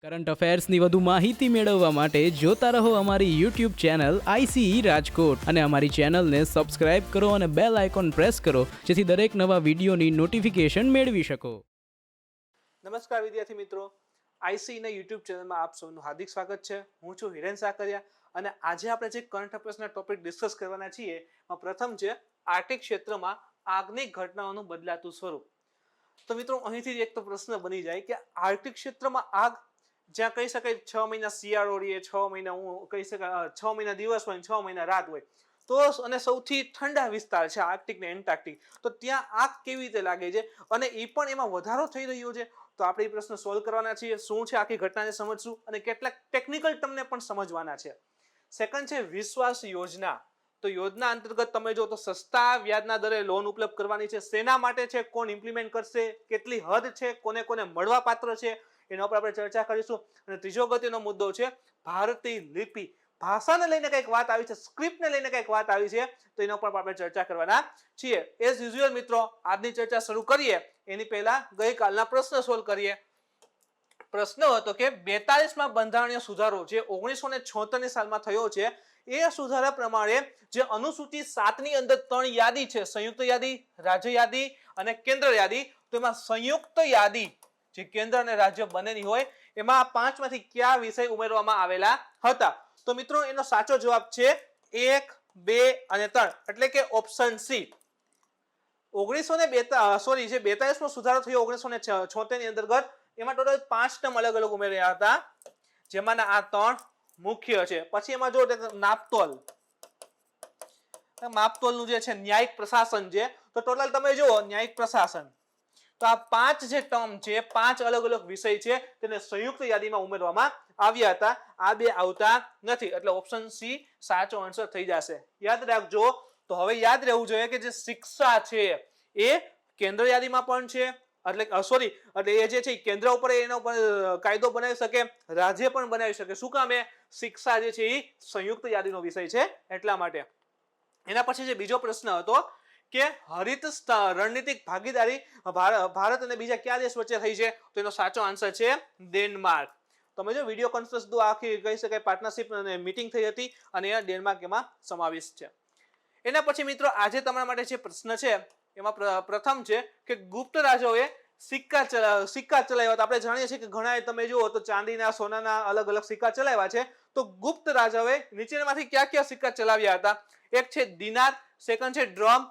Current અફેર્સની વધુ માહિતી મેળવવા માટે જોતા રહો અમારી યુટ્યુબ ચેનલ આઈસીઈ રાજકોટ અને અમારી ચેનલને સબસ્ક્રાઇબ કરો અને બેલ આઇકોન પ્રેસ કરો જેથી દરેક નવા વિડીયોની નોટિફિકેશન મેળવી શકો. નમસ્કાર વિદ્યાર્થી મિત્રો, આઈસીઈના યુટ્યુબ ચેનલમાં આપ સૌનું હાર્દિક સ્વાગત છે. હું છું હિરેન સાકરિયા અને આજે આપણે જે કરંટ અફેર્સના ટોપિક ડિસ્કસ કરવાના છીએ એમાં પ્રથમ છે આર્કટિક ક્ષેત્રમાં આગની ઘટનાઓનું બદલાતું સ્વરૂપ. તો મિત્રો અહીંથી એક તો પ્રશ્ન બની જાય કે આર્કટિક ક્ષેત્રમાં આગ જ્યાં કહી શકાય 6 મહિના શિયાળો રહે, 6 મહિના હું કહી શકાય 6 મહિના દિવસ હોય 6 મહિના રાત હોય તો અને સૌથી ઠંડા વિસ્તાર છે આર્કટિક ને એન્ટાર્કટિક, તો ત્યાં આગ કેવી રીતે લાગે છે અને એ પણ એમાં વધારો થઈ રહ્યો છે. તો આપણે એ પ્રશ્ન સોલ્વ કરવાના છીએ. શું છે આખી ઘટનાને સમજશું અને કેટલાક ટેકનિકલ તમને પણ સમજવાના છે. સેકન્ડ છે વિશ્વાસ યોજના. તો યોજના અંતર્ગત તમે જો તો સસ્તા વ્યાજના દરે લોન ઉપલબ્ધ કરવાની છે. શેના માટે છે, કોણ ઇમ્પ્લિમેન્ટ કરશે, કેટલી હદ છે, કોને કોને મળવા પાત્ર છે, એના ઉપર આપણે ચર્ચા કરીશું. અને ત્રીજો અગત્યનો મુદ્દો છે ભારતીય લિપિ. ભાષાને લઈને કંઈક વાત આવી છે, સ્ક્રિપ્ટને લઈને કંઈક વાત આવી છે, તો એના ઉપર આપણે ચર્ચા કરવાના છીએ. એઝ યુઝ્યુઅલ મિત્રો, આજની ચર્ચા શરૂ કરીએ એની પહેલા ગઈકાલના પ્રશ્ન સોલ્વ કરીએ. પ્રશ્ન હતો કે 42માં બંધારણીય સુધારો જે 1976ની સાલમાં થયો છે એ સુધારા પ્રમાણે જે અનુસૂચિ 7 ની અંદર 3 યાદી છે, સંયુક્ત યાદી, રાજ્ય યાદી અને કેન્દ્ર યાદી. તો એમાં સંયુક્ત યાદી જે કેન્દ્ર અને રાજ્ય બંનેની હોય એમાં 5 માંથી કયા વિષય ઉમેરવામાં આવેલા હતા? તો મિત્રો એનો સાચો જવાબ છે 1, 2 અને 3 એટલે કે ઓપ્શન સી. 42મો સુધારો થયો 1976 ની અંતર્ગત. એમાં ટોટલ 5 ટર્મ અલગ અલગ ઉમેર્યા હતા, જેમાંના આ 3 મુખ્ય છે. પછી એમાં જો માપતોલનું જે છે ન્યાયિક પ્રશાસન છે, તો ટોટલ તમે જુઓ ન્યાયિક પ્રશાસન, તો આ 5 જે ટર્મ છે, 5 અલગ અલગ વિષય છે તેને સંયુક્ત યાદીમાં ઉમેરવામાં આવ્યા હતા. આ બે આવતા નથી એટલે ઓપ્શન સી સાચો આન્સર થઈ જશે. યાદ રાખજો. તો હવે યાદ રહેવું જોઈએ કે જે શિક્ષા છે એ કેન્દ્ર યાદીમાં પણ છે, એટલે એ જે છે કેન્દ્ર ઉપર એના ઉપર કાયદો બનાવી શકે, રાજ્ય પણ બનાવી શકે. શું કામ? શિક્ષા જે છે એ સંયુક્ત યાદીનો વિષય છે એટલા માટે. એના પછી જે બીજો પ્રશ્ન હતો કે હરિત રણનીતિક ભાગીદારી ભારત અને બીજા કયા દેશ વચ્ચે થઈ છે? તો એનો સાચો આન્સર છે ડેનમાર્ક. તમે જો વિડીયો કોન્ફરન્સ આખી કહી શકાય પાર્ટનરશિપ અને મીટિંગ થઈ હતી અને એ ડેનમાર્ક એમાં સમાવેશ છે. એના પછી મિત્રો આજે તમારા માટે જે પ્રશ્ન છે એમાં પ્રથમ છે કે ગુપ્ત રાજાઓએ સિક્કા ચલાવ્યા હતા. આપણે જાણીએ છીએ કે ઘણા તમે જુઓ તો ચાંદીના, સોનાના અલગ અલગ સિક્કા ચલાવ્યા છે. તો ગુપ્ત રાજાઓએ નીચેનામાંથી કયા કયા સિક્કા ચલાવ્યા હતા? એક છે દિનાર, સેકન્ડ છે ડ્રમ,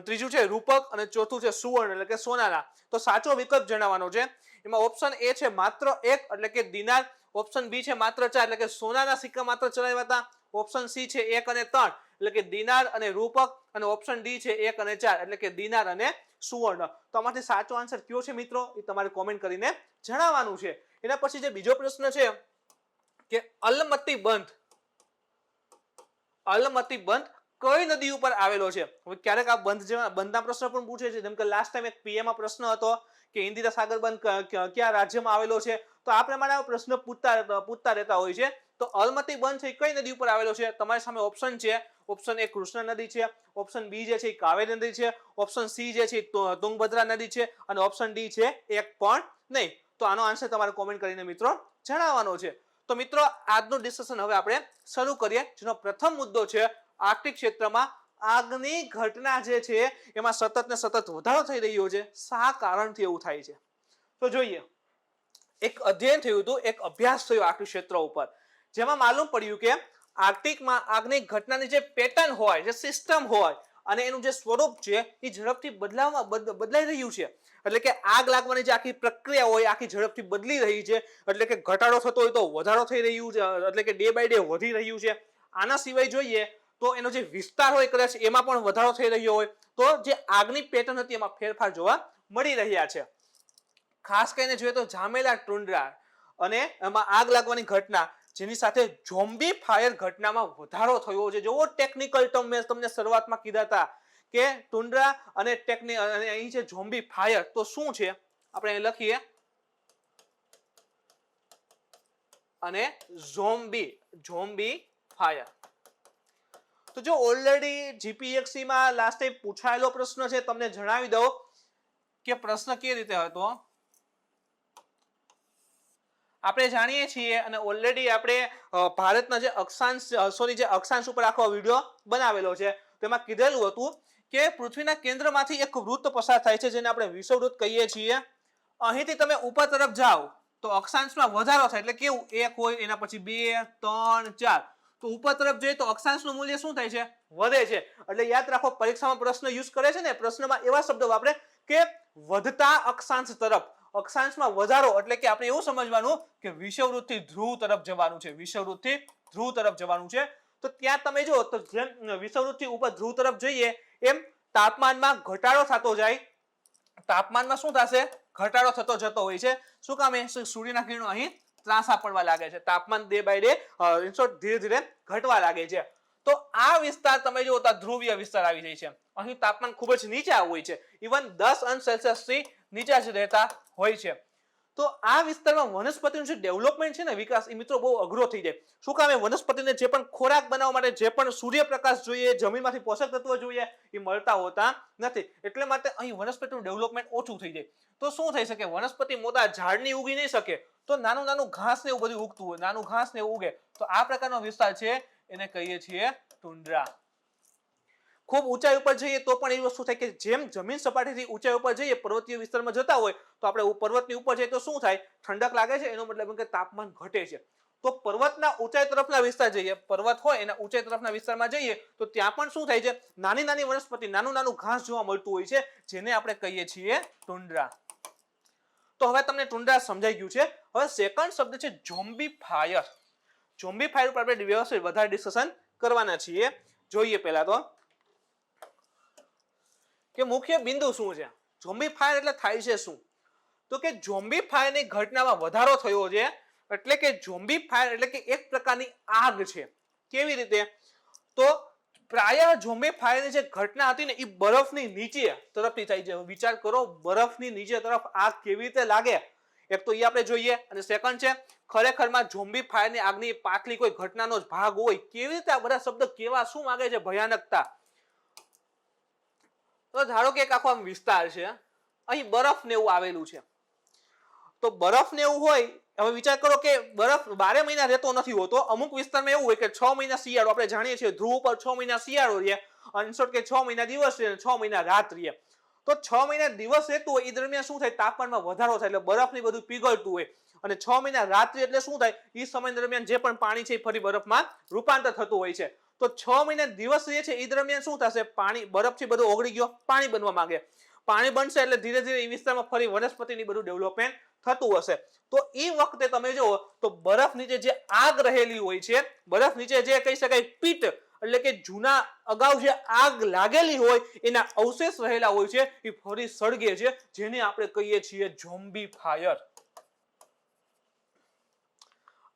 ત્રીજું છે રૂપક અને ચોથું છે સુવર્ણ એટલે કે સોનાના. તો સાચો વિકલ્પ જણાવવાનો છે. એમાં ઓપ્શન એ છે માત્ર 1 એટલે કે દિનાર, ઓપ્શન બી છે માત્ર 4 એટલે કે સોનાના સિક્કા માત્ર ચલાવ્યા હતા, ઓપ્શન સી છે 1 અને 3 એટલે કે દિનાર અને રૂપક, અને ઓપ્શન ડી છે 1 અને 4 એટલે કે દિનાર અને સુવર્ણ. તો આમાંથી સાચો આન્સર કયો છે મિત્રો એ તમારે કોમેન્ટ કરીને જણાવવાનું છે. એના પછી જે બીજો પ્રશ્ન છે કે અલમતી બંધ કઈ નદી ઉપર આવેલો છે? હવે ક્યારેક આ બંધના પ્રશ્ન પણ પૂછે છે. જેમ કે લાસ્ટ ટાઈમ એક પીએમ પ્રશ્ન હતો કે ઇન્દિરા સાગર બંધ કયા રાજ્યમાં આવેલો છે? તો આ પ્રમાણે પ્રશ્ન પૂછતા રહેતા હોય છે. તો અલમતી બંધ છે કઈ નદી ઉપર આવેલો છે? તમારી સામે ઓપ્શન છે. ઓપ્શન એ કૃષ્ણ નદી છે, ઓપ્શન બી જે છે કાવેરી નદી છે, ઓપ્શન સી જે છે તુંગભદ્રા નદી છે અને ઓપ્શન ડી છે એક પણ નહીં. તો આનો આન્સર તમારે કોમેન્ટ કરીને મિત્રો જણાવવાનો છે. તો મિત્રો આજનું ડિસ્કશન હવે આપણે શરૂ કરીએ, જેનો પ્રથમ મુદ્દો છે આર્કટિક ક્ષેત્રમાં આગની ઘટના જે છે એમાં સતત ને સતત વધારો થઈ રહ્યો છે. શા કારણથી એવું થાય છે? તો જોઈએ. એક અધ્યયન થયું હતું, એક અભ્યાસ થયો આર્કટિક ક્ષેત્ર ઉપર, જેમાં માલુમ પડ્યું કે આર્કટિકમાં આગની ઘટનાની જે પેટર્ન હોય, જે સિસ્ટમ હોય અને એનું જે સ્વરૂપ છે એ ઝડપથી બદલાઈ રહ્યું છે. એટલે કે આગ લાગવાની જે આખી પ્રક્રિયા હોય આખી ઝડપથી બદલી રહી છે. એટલે કે ઘટાડો થતો હોય તો વધારો થઈ રહ્યું છે, એટલે કે ડે બાય ડે વધી રહ્યું છે. આના સિવાય જોઈએ તો એનો જે વિસ્તાર હોય કદાચ એમાં પણ વધારો થઈ રહ્યો હોય, તો જે આગની પેટર્ન હતી એમાં ફેરફાર જોવા મળી રહ્યા છે. ખાસ કરીને જોઈએ તો જામેલા ટુંડ્રા અને એમાં આગ લાગવાની ઘટના, જેની સાથે ઝોમ્બી ફાયર ઘટનામાં વધારો થયો છે. જોવો ટેકનિકલ ટર્મ મેં તમને શરૂઆતમાં કીધા હતા કે ટુંડ્રા અને અહીં છે ઝોમ્બી ફાયર. તો શું છે આપણે અહીં લખીએ અને ઝોમ્બી ફાયર. તો જો ઓલરેડી જીપીએસસી માં લાસ્ટ ટાઈમ પૂછાયેલો પ્રશ્ન છે, તમને જણાવી દઉં કે પ્રશ્ન કેવી રીતે હતો. આપણે જાણીએ છીએ અને ઓલરેડી આપણે ભારતના જે અક્ષાંશ ઉપર આખો વિડીયો બનાવેલો છે, તેમાં કીધેલું હતું કે પૃથ્વીના કેન્દ્રમાંથી એક વૃત્ત પસાર થાય છે, જેને આપણે વિષુવવૃત્ત કહીએ છીએ. અહીંથી તમે ઉપર તરફ જાઓ તો અક્ષાંશમાં વધારો થાય, એટલે કેવું, 1 હોય, એના પછી 2, 3, 4, તો ઉપર તરફ જોઈએ તો અક્ષાંશનું મૂલ્ય શું થાય છે, વધે છે. એટલે યાદ રાખો, પરીક્ષામાં પ્રશ્ન યુઝ કરે છે ને, પ્રશ્નમાં એવા શબ્દો વાપરે કે વધતા અક્ષાંશ તરફ, અક્ષાંશમાં વધારો, એટલે કે આપણે એવું સમજવાનું કે વિષુવવૃત્તથી ધ્રુવ તરફ જવાનું છે, વિષુવવૃત્તથી ધ્રુવ તરફ જવાનું છે. તો ત્યાં તમે જો તો જેમ વિષુવવૃત્તથી ઉપર ધ્રુવ તરફ જઈએ એમ તાપમાનમાં ઘટાડો થતો જાય, તાપમાનમાં શું થશે, ઘટાડો થતો જતો હોય છે. શું કામે, સૂર્યના કિરણો અહીં ત્રાંસા પડવા લાગે છે, તાપમાન ડે બાય ડે ધીરે ધીરે ઘટવા લાગે છે. તો આ વિસ્તાર તમે જુઓ તો ધ્રુવીય વિસ્તાર આવી જાય છે. અહીં તાપમાન ખૂબ જ નીચા હોય છે, ઇવન 10 અંશ સેલ્સિયસ થી નીચા જ રહેતા હોય છે. તો આ વિસ્તારમાં વનસ્પતિનું જે ડેવલપમેન્ટ છે ને, વિકાસ, એ મિત્રો બહુ અઘરો થઈ જાય. શું કામે, વનસ્પતિને જે પણ ખોરાક બનાવવા માટે જે પણ સૂર્યપ્રકાશ જોઈએ, જમીનમાંથી પોષક તત્વો જોઈએ, એ મળતા હોતા નથી. એટલે માટે અહીં વનસ્પતિનું ડેવલપમેન્ટ ઓછું થઈ જાય. તો શું થઈ શકે, વનસ્પતિ મોટા ઝાડની ઉગી નહીં શકે, તો નાનું નાનું ઘાસ ને એવું બધું ઉગતું હોય, નાનું ઘાસ ને એવું ઉગે. તો આ પ્રકારનો વિસ્તાર છે, એને કહીએ છીએ ટુંડ્રા. ખૂબ ઊંચાઈ ઉપર જઈએ તો પણ એવી વસ્તુ થાય કે જેમ જમીન સપાટીથી ઊંચાઈ ઉપર જઈએ, પર્વતીય વિસ્તારમાં જતા હોય તો આપણે પર્વતની ઉપર જઈએ તો શું થાય, ઠંડક લાગે છે, એનો મતલબ કે તાપમાન ઘટે છે. તો પર્વતના ઊંચાઈ તરફના વિસ્તાર જઈએ, પર્વત હોય એના ઊંચાઈ તરફના વિસ્તારમાં જઈએ તો ત્યાં પણ શું થાય છે, નાની નાની વનસ્પતિ, નાનું નાનું ઘાસ જોવા મળતું હોય છે, જેને આપણે કહીએ છીએ ટુંડ્રા. તો હવે તમને ટુંડ્રા સમજાઈ ગયું છે. હવે સેકન્ડ શબ્દ છે ઝોમ્બીફાયર. ઝોમ્બીફાયર ઉપર આપણે વ્યવસ્થિત વધારે ડિસ્કશન કરવાના છીએ. જોઈએ પહેલા તો કે મુખ્ય બિંદુ શું છે, ઝોમ્બીફાયર એટલે થાય છે શું, તો કે ઝોમ્બીફાયરની ઘટનામાં વધારો થયો છે. એટલે કે ઝોમ્બીફાયર એટલે કે એક પ્રકારની આગ છે. કેવી રીતે, તો પ્રાય ઝોમ્બીફાયરની જે ઘટના હતી ને, એ બરફની નીચે તરફથી થાય છે. વિચાર કરો, બરફની નીચે તરફ આગ કેવી રીતે લાગે, એક તો એ આપણે જોઈએ. અને સેકન્ડ છે, ખરેખરમાં ઝોમ્બીફાયરની આગની પાછલી કોઈ ઘટનાનો જ ભાગ હોય. કેવી રીતે, આ બધા શબ્દ કેવા, શું માંગે છે, ભયાનકતા. તો ધારો કે એક આખો વિસ્તાર છે, અહીં બરફ ને એવું આવેલું છે. તો બરફ ને એવું હોય, હવે વિચાર કરો કે બરફ 12 મહિના રહેતો નથી હોતો. અમુક વિસ્તારમાં એવું હોય કે 6 મહિના શિયાળો, આપણે જાણીએ છીએ ધ્રુવ ઉપર 6 મહિના શિયાળો રહે, અનસોટ કે 6 મહિના દિવસ રહે, 6 મહિના રાત રહે. તો 6 મહિના દિવસ રહેતું હોય, એ દરમિયાન શું થાય, તાપમાનમાં વધારો થાય, એટલે બરફ ને બધું પીગળતું હોય. અને 6 મહિના રાત્રિ એટલે શું થાય, એ સમય દરમિયાન જે પણ પાણી છે એ ફરી બરફમાં રૂપાંતર થતું હોય છે. તો 6 મહિના દિવસ રહે છે, એ દરમિયાન શું થશે, પાણી, બરફથી બધું ઓગળી ગયો, પાણી બનવા માંગે. પાણી બનશે એટલે ધીરે ધીરે એ વિસ્તારમાં ફરી વનસ્પતિની બધું ડેવલપમેન્ટ થતું હશે. તો એ વખતે તમે જુઓ તો બરફ નીચે જે આગ રહેલી હોય છે, બરફ નીચે જે કહી શકાય પીટ, એટલે કે જૂના અગાઉ જે આગ લાગેલી હોય એના અવશેષ રહેલા હોય છે, એ ફરી સળગે છે, જેને આપણે કહીએ છીએ ઝોમ્બીફાયર.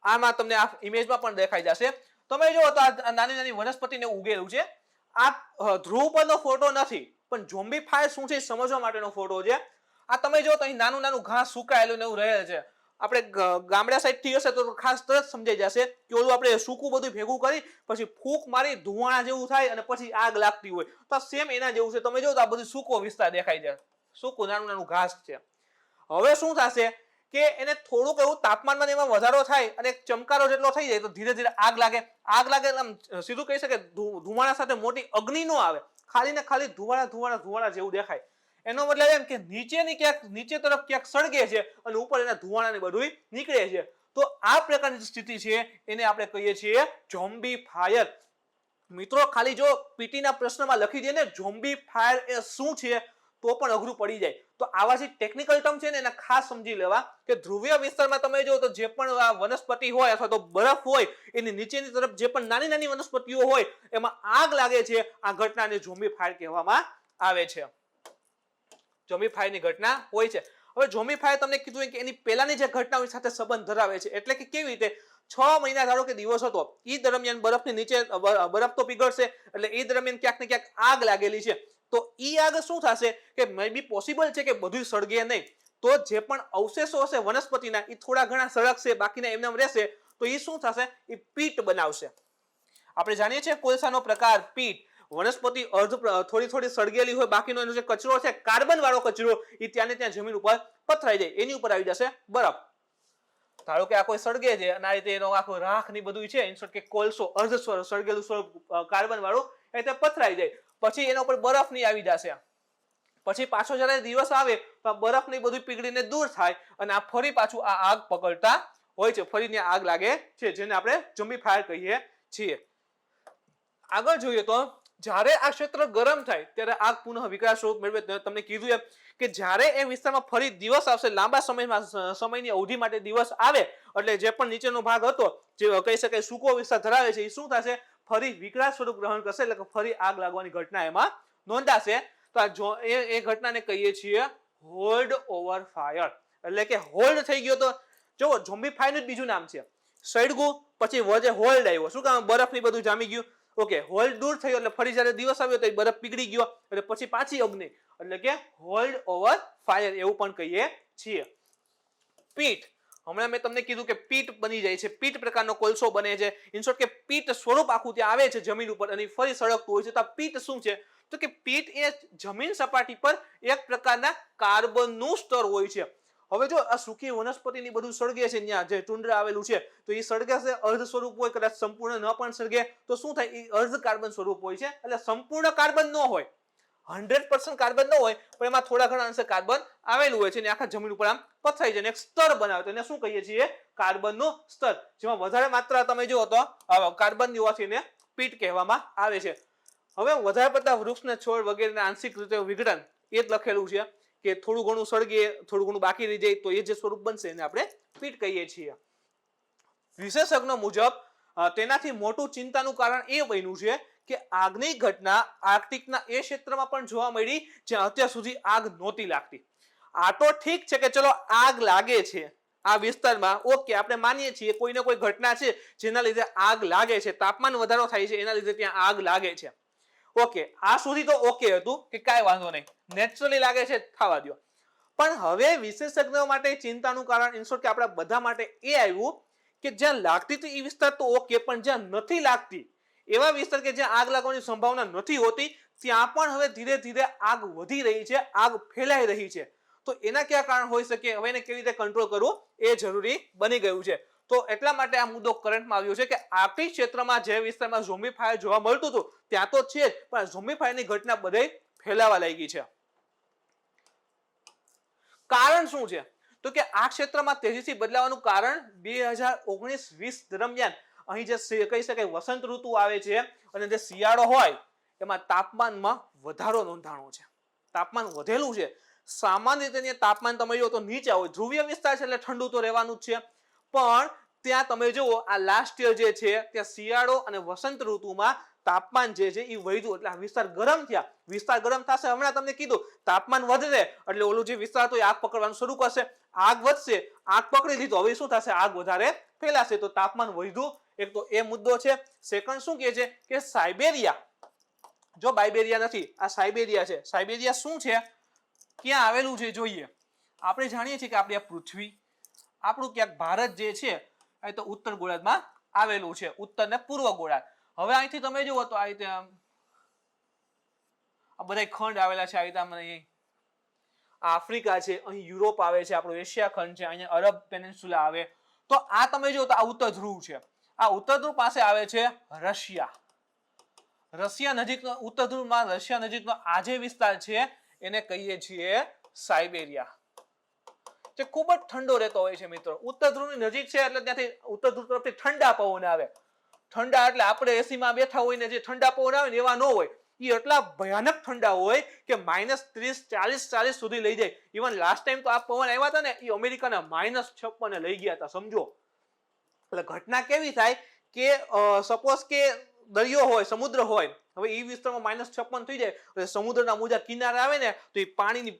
આમાં તમને આ ઇમેજમાં પણ દેખાઈ જશે. તમે જુઓ તો આ નાની નાની વનસ્પતિને ઉગેલું છે. આ ધ્રુવ પરનો ફોટો નથી, પણ ઝોમ્બીફાયર શું છે સમજવા માટેનો ફોટો છે. આ તમે જો તો અહીં નાનું નાનું ઘાસ સુકાયેલું ને એવું રહે છે. આપણે ગામડા સાઈડ થી હશે તો ખાસ તરત સમજાઈ જશે કે ઓલું આપણે સૂકું બધું ભેગું કરી પછી ફૂંક મારી ધુવાણા જેવું થાય અને પછી આગ લાગતી હોય, તો સેમ એના જેવું છે. તમે જો તો આ બધું સૂકો વિસ્તાર દેખાય છે, સૂકું નાનું નાનું ઘાસ છે. હવે શું થશે કે એને થોડુંક એવું તાપમાનમાં એમાં વધારો થાય અને ચમકારો જેટલો થઈ જાય તો ધીરે ધીરે આગ લાગે. આગ લાગે એટલે સીધું કહી શકે ધુવાણા સાથે મોટી અગ્નિ નો આવે, ખાલી ને ખાલી ધુવાણા ધુવાણા ધુવાણા જેવું દેખાય. એનો મતલબ એમ કે નીચેની ક્યાંક નીચે તરફ ક્યાંક સળગે છે અને ઉપર એના ધુવાણાને બધું નીકળે છે. તો આ પ્રકારની સ્થિતિ છે એને આપણે કહીએ છીએ ઝોમ્બીફાયર. મિત્રો ખાલી જો પીટીના પ્રશ્નમાં લખી દે ને ઝોમ્બીફાયર એ શું છે તો પણ અઘરું પડી જાય. તો આવા જે ટેકનિકલ ટર્મ છે ને એને ખાસ સમજી લેવા કે ધ્રુવીય વિસ્તારમાં તમે જો તો જે પણ વનસ્પતિ હોય અથવા તો બરફ હોય એની નીચેની તરફ જે પણ નાની નાની વનસ્પતિઓ હોય એમાં આગ લાગે છે, આ ઘટનાને ઝોમ્બીફાયર કહેવામાં આવે છે. ઝોમ્બીફાયરની ઘટના હોય છે. હવે ઝોમ્બીફાયર તમને કીધું કે એની પહેલાની જે ઘટનાઓ સાથે સંબંધ ધરાવે છે. એટલે કે કેવી રીતે, 6 મહિના ધારો કે દિવસ હતો, એ દરમિયાન બરફની નીચે બરફ તો પીગળશે, એટલે એ દરમિયાન ક્યાંક ને ક્યાંક આગ લાગેલી છે. તો ઈ આગ શું થશે કે મે બી પોસિબલ છે કે બધું સળગે નહીં, તો જે પણ અવશેષો હશે વનસ્પતિના એ થોડા ઘણા સળગશે, બાકીના એમને રહેશે. તો એ શું થશે, એ પીટ બનાવશે. આપણે જાણીએ છીએ કોલસાનો પ્રકાર પીટ. વનસ્પતિ થોડી થોડી સળગેલી હોય, બાકીનો એનો જે કચરો છે કાર્બન વાળો કચરો, એ ત્યાં ને ત્યાં જમીન ઉપર પથરાઈ જાય, એની ઉપર આવી જશે બરફ. ધારો કે આ કોઈ સળગે છે અને આ રીતે એનો આખો રાખ ની બધું છે ઇન્સર્ટ કે કોલસો અર્ધ સળગેલું સ્વરૂપ કાર્બન વાળું એ રીતે પથરાઈ જાય, પછી એના ઉપર બરફ ની આવી જશે, પછી પાછો જ્યારે દિવસ આવે તો બરફ ની બધું પીગળીને દૂર થાય અને આ ફરી પાછું આ આગ પકડતા હોય છે, ફરીને આગ લાગે છે, જેને આપણે ઝુમ્બી ફાયર કહીએ છીએ. આગળ જોઈએ તો જ્યારે આ ક્ષેત્ર ગરમ થાય ત્યારે આગ પુનઃ વિકરાળ સ્વરૂપ મેળવે. તમને કીધું એમ કે જ્યારે એ વિસ્તારમાં ફરી દિવસ આવશે, લાંબા સમયની અવધિ માટે દિવસ આવે એટલે જે પણ નીચેનો ભાગ હતો જે કહી શકાય સૂકો વિસ્તાર ધરાવે છે એ શું થશે, ફરી વિકરાળ સ્વરૂપ ગ્રહણ કરશે, એટલે કે ફરી આગ લાગવાની ઘટના એમાં નોંધાશે. તો એ ઘટનાને કહીએ છીએ હોલ્ડ ઓવર ફાયર, એટલે કે હોલ્ડ થઈ ગયો. તો જો ઝોમ્બી ફાયરનું જ બીજું નામ છે, સળગું પછી વજે હોલ્ડ આવ્યો, શું કામ બરફ ની બધું જામી ગયું, ઓકે હોલ્ડ દૂર થયો એટલે ફરી જ્યારે દિવસ આવ્યો તો બરફ પીગળી ગયો એટલે પછી પાછી અગ્નિ, એટલે કે હોલ્ડ ઓવર ફાયર એવું પણ કહીએ છીએ. પીટ, હમણાં મેં તમને કીધું કે પીટ બની જાય છે, પીટ પ્રકારનો કોલસો બને છે, ઇન શોર્ટ કે પીટ સ્વરૂપ આખું ત્યાં આવે છે જમીન ઉપર અને ફરી સળગતું હોય છે. તો આ પીટ શું છે, તો કે પીટ એ જમીન સપાટી પર એક પ્રકારના કાર્બનનું સ્તર હોય છે. હવે જો આ સૂકી વનસ્પતિની બધું સળગે છે, ત્યાં જે ટુંડ્રા આવેલું છે તો એ સળગે છે, અર્ધ સ્વરૂપ હોય, કદાચ સંપૂર્ણ ન પણ સળગે તો શું થાય, એ અર્ધ કાર્બન સ્વરૂપ હોય છે, એટલે સંપૂર્ણ કાર્બન ન હોય, 100% કાર્બન ન હોય, પણ એમાં થોડા ઘણા અંશે કાર્બન આવેલું હોય છે અને આખા જમીન ઉપર આમ પથરાઈ જાય એક સ્તર બનાવે, તો એને શું કહીએ છીએ, કાર્બનનું સ્તર. જેમાં વધારે માત્રા તમે જુઓ તો કાર્બનની હોવાથી એને પીટ કહેવામાં આવે છે. હવે વધારે પડતા વૃક્ષને છોડ વગેરેના આંશિક રીતે વિઘટન એ જ લખેલું છે કે થોડું ઘણું સળગે, થોડું ઘણું બાકી રહી જાય તો એ જે સ્વરૂપ બનશે એને આપણે પીટ કહીએ છીએ. વિશેષજ્ઞો મુજબ તેનાથી મોટું ચિંતાનું કારણ એ બન્યું છે કે આગની ઘટના આર્કટિકના એ ક્ષેત્રમાં પણ જોવા મળી જ્યાં અત્યાર સુધી આગ નહોતી લાગતી. આ તો ઠીક છે કે ચલો આગ લાગે છે આ વિસ્તારમાં, ઓકે આપણે માનીએ છીએ કોઈને કોઈ ઘટના છે જેના લીધે આગ લાગે છે, તાપમાન વધારો થાય છે એના લીધે ત્યાં આગ લાગે છે, ઓકે આ સુધી તો ઓકે હતું કે કાંઈ વાંધો નહીં, નેચરલી લાગે છે થવા દો. પણ હવે વિશેષજ્ઞો માટે ચિંતાનું કારણ ઇન શોર્ટ કે આપણા બધા માટે એ આવ્યું કે જ્યાં લાગતી તો એ વિસ્તાર તો ઓકે, પણ જ્યાં નથી લાગતી એવા વિસ્તાર કે જ્યાં આગ લાગવાની સંભાવના નથી હોતી ત્યાં પણ હવે ધીરે ધીરે આગ વધી રહી છે, આગ ફેલાઈ રહી છે. તો એના કયા કારણ હોઈ શકે, હવે એને કેવી રીતે કંટ્રોલ કરવું એ જરૂરી બની ગયું છે. તો એટલા માટે આ મુદ્દો કરંટમાં આવ્યો છે કે આર્કટિક ક્ષેત્રમાં જે વિસ્તારમાં ઝોમ્બી ફાયર જોવા મળતું હતું ત્યાં તો છે જ, પણ ઝોમ્બી ફાયરની ઘટના બધે ફેલાવા લાગી છે. કારણ શું છે, તો કે આ ક્ષેત્રમાં તેજીથી બદલાવાનું કારણ 2019-20 દરમિયાન અહીં જે કહી શકાય વસંત ઋતુ આવે છે અને જે શિયાળો હોય એમાં તાપમાનમાં વધારો નોંધાણો છે, તાપમાન વધેલું છે. સામાન્ય રીતે તાપમાન તમે જુઓ તો નીચે હોય, ધ્રુવીય વિસ્તાર છે એટલે ઠંડુ તો રહેવાનું જ છે, પણ ત્યાં તમે જુઓ આ લાસ્ટ યર જે છે ત્યાં શિયાળો અને વસંત ઋતુમાં તાપમાન જે છે એ વધ્યું એટલે આ વિસ્તાર ગરમ થયા. વિસ્તાર ગરમ થશે, હમણાં તમને કીધું તાપમાન વધશે એટલે ઓલું જે વિસ્તાર હતો એ આગ પકડવાનું શરૂ કરશે, આગ વધશે, આગ પકડી લીધું, હવે શું થશે, આગ વધારે ફેલાશે તો તાપમાન વધ્યું. એક તો એ મુદ્દો છે. સેકન્ડ શું કહે છે કે સાયબેરિયા, જો બાઇબેરિયા નથી આ સાયબેરિયા છે, સાયબેરિયા શું છે, ક્યાં આવેલું છે જોઈએ. આપણે જાણીએ છીએ કે આપણી આ પૃથ્વી, આપણું ક્યાંક ભારત જે છે એ તો ઉત્તર ગોળાર્ધમાં આવેલું છે, ઉત્તર ને પૂર્વ ગોળાર્ધ. હવે અહીંથી તમે જુઓ તો આ રીતે આ બધા ખંડ આવેલા છે, આ રીતે અહીં આફ્રિકા છે, અહીં યુરોપ આવે છે, આપણો એશિયા ખંડ છે, અહીંયા અરબ પેનિન્સ્યુલા આવે. તો આ તમે જુઓ તો આ ઉત્તર ધ્રુવ છે, આ ઉત્તર ધ્રુવ પાસે આવે છે રશિયા. રશિયા નજીકનો ઉત્તર ધ્રુવમાં રશિયા નજીકનો આ જે વિસ્તાર છે એને કહીએ છીએ સાયબેરિયા, જે ખૂબ જ ઠંડો રહેતો હોય છે મિત્રો. ઉત્તર ધ્રુવની નજીક છે એટલે ત્યાંથી ઉત્તર ધ્રુવ તરફથી ઠંડા પવન આવે. ઠંડા એટલે આપણે એસીમાં બેઠા હોય ને જે ઠંડા પવન આવે ને એવા ન હોય, એ એટલા ભયાનક ઠંડા હોય કે -30, -40 સુધી લઈ જાય. ઇવન લાસ્ટ ટાઈમ તો આ પવન આવ્યા હતા ને એ અમેરિકાના -56 લઈ ગયા હતા, સમજો. એટલે ઘટના કેવી થાય કે સપોઝ કે દરિયો હોય, સમુદ્ર હોય, હવે એ વિસ્તારમાં -56 થઈ જાય એટલે સમુદ્રના મોજા કિનારે આવે ને તો એ પાણીની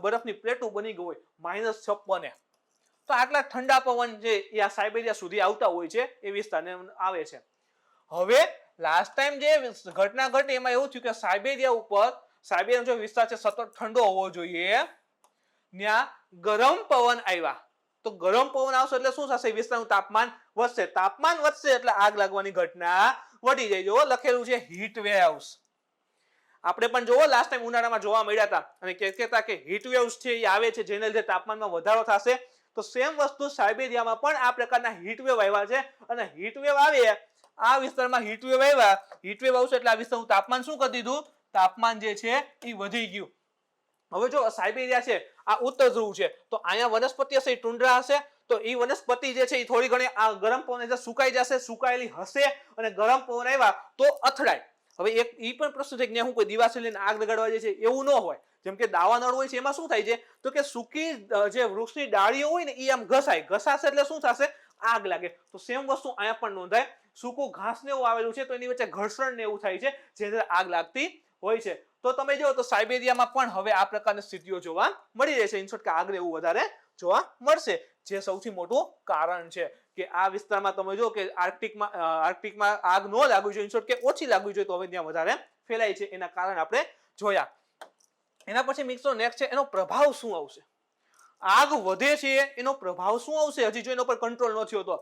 બરફની પ્લેટો બની ગઈ હોય -56. તો આટલા ઠંડા પવન જે એ આ સાયબેરિયા સુધી આવતા હોય છે એ વિસ્તારને આવે છે. હવે લાસ્ટ ટાઈમ જે ઘટના ઘટી એમાં એવું થયું કે સાયબેરિયા ઉપર, સાયબેરિયા જો વિસ્તાર છે સતત ઠંડો હોવો જોઈએ, ત્યાં ગરમ પવન આવ્યા. તો ગરમ પવન આવશે એટલે શું થશે, વિસ્તારનું તાપમાન વધશે, તાપમાન વધશે એટલે આગ લાગવાની ઘટના વધી જાય. જો લખેલું છે હીટ વેવ્સ. આપણે પણ જોવો લાસ્ટ ટાઈમ ઉનાળામાં જોવા મળ્યા હતા અને કહેતા કે હીટ વેવ્સ છે એ આવે છે જેના લીધે તાપમાનમાં વધારો થશે. તો સેમ વસ્તુ સાયબેરિયામાં પણ આ પ્રકારના હીટવેવ આવ્યા છે અને હીટવેવ આવે આ વિસ્તારમાં હીટવેવ આવ્યા, હીટવેવ આવશે એટલે આ વિસ્તારનું તાપમાન શું કરી દીધું, તાપમાન જે છે એ વધી ગયું. હવે જો સાયબેરિયા છે આ ઉત્તર ધ્રુવ છે તો અહીંયા વનસ્પતિ હશે, ટુંડ્રા હશે, તો એ વનસ્પતિ જે છે એ થોડી ઘણી આ ગરમ પવન સુકાઈ જશે, સુકાયેલી હશે અને ગરમ પવન આવ્યા તો અથડાય. હવે એક ઈ પણ પ્રશ્ન છે કે હું કોઈ દિવાસે લઈને આગ લગાડવા જાય છે, એવું ન હોય. જેમ કે દાવાનળ હોય છે એમાં શું થાય છે તો કે સૂકી જે વૃક્ષની ડાળીઓ હોય ને એ આમ ઘસાશે એટલે શું થશે, આગ લાગે. તો સેમ વસ્તુ અહીંયા પણ નોંધાય. સૂકું ઘાસ ને એવું આવેલું છે તો એની વચ્ચે ઘર્ષણ ને એવું થાય છે જેથી આગ લાગતી હોય છે. તો તમે જો તો સાયબેરિયામાં પણ હવે આ પ્રકારની સ્થિતિઓ જોવા મળી રહે છે. ઇન શોર્ટ કે આગ એવું વધારે જોવા મળશે, જે સૌથી મોટું કારણ છે કે આ વિસ્તારમાં તમે જો કે આર્કટિકમાં આગ ન લાગવી જોઈએ, ઇન શોર્ટ કે ઓછી લાગવી જોઈએ, તો હવે ત્યાં વધારે ફેલાય છે. એના કારણ આપણે જોયા. એના પછી મિત્રો નેક્સ્ટ છે એનો પ્રભાવ શું આવશે. આગ વધે છે એનો પ્રભાવ શું આવશે હજી જો એના પર કંટ્રોલ ન થયો તો,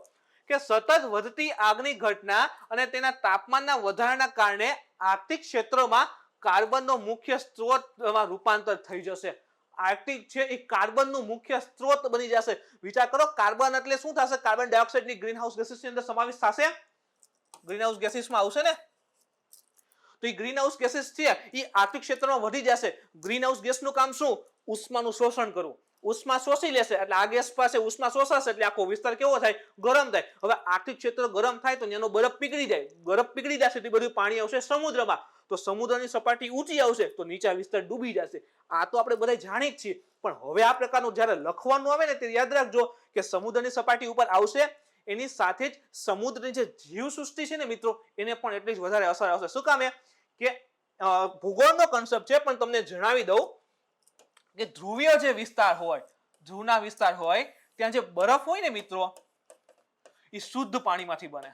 કે સતત વધતી આગની ઘટના અને તેના તાપમાનના વધારાના કારણે આર્કટિક ક્ષેત્રમાં કાર્બનનો મુખ્ય સ્ત્રોતમાં રૂપાંતર થઈ જશે. આર્કટિક છે એ કાર્બનનું મુખ્ય સ્ત્રોત બની જશે. વિચાર કરો, કાર્બન એટલે શું થશે, કાર્બન ડાયોક્સાઇડની ગ્રીનહાઉસ ગેસીસની અંદર સમાવેશ થશે, ગ્રીનહાઉસ ગેસીસમાં આવશે ને, તો એ ગ્રીનહાઉસ ગેસીસ છે એ આર્કટિક ક્ષેત્રમાં વધી જશે. ગ્રીનહાઉસ ગેસનું કામ શું, ઉષ્માનું શોષણ કરવું. ઉષ્મા શોષી લેશે એટલે આ ગેસ પાસે ઉષ્મા શોષાશે એટલે આખો વિસ્તાર કેવો થાય, ગરમ થાય. હવે આર્કટિક ક્ષેત્ર ગરમ થાય તો એનો બરફ પીગળી જાય, બરફ પીગળી જશે તો બધું પાણી આવશે સમુદ્રમાં, તો સમુદ્રની સપાટી ઊંચી આવશે તો નીચા વિસ્તાર ડૂબી જશે. આ તો આપણે બધા જાણી જ છીએ, પણ હવે આ પ્રકારનું જ્યારે લખવાનું આવે ને તે યાદ રાખજો કે સમુદ્રની સપાટી ઉપર આવશે, એની સાથે જ સમુદ્રની જે જીવસૃષ્ટિ છે ને મિત્રો એને પણ એટલી જ વધારે અસર આવશે. શું કામે કે ભૂગોળનો કોન્સેપ્ટ છે પણ તમને જણાવી દઉં કે ધ્રુવીય જે વિસ્તાર હોય, ધ્રુવના વિસ્તાર હોય ત્યાં જે બરફ હોય ને મિત્રો એ શુદ્ધ પાણીમાંથી બને.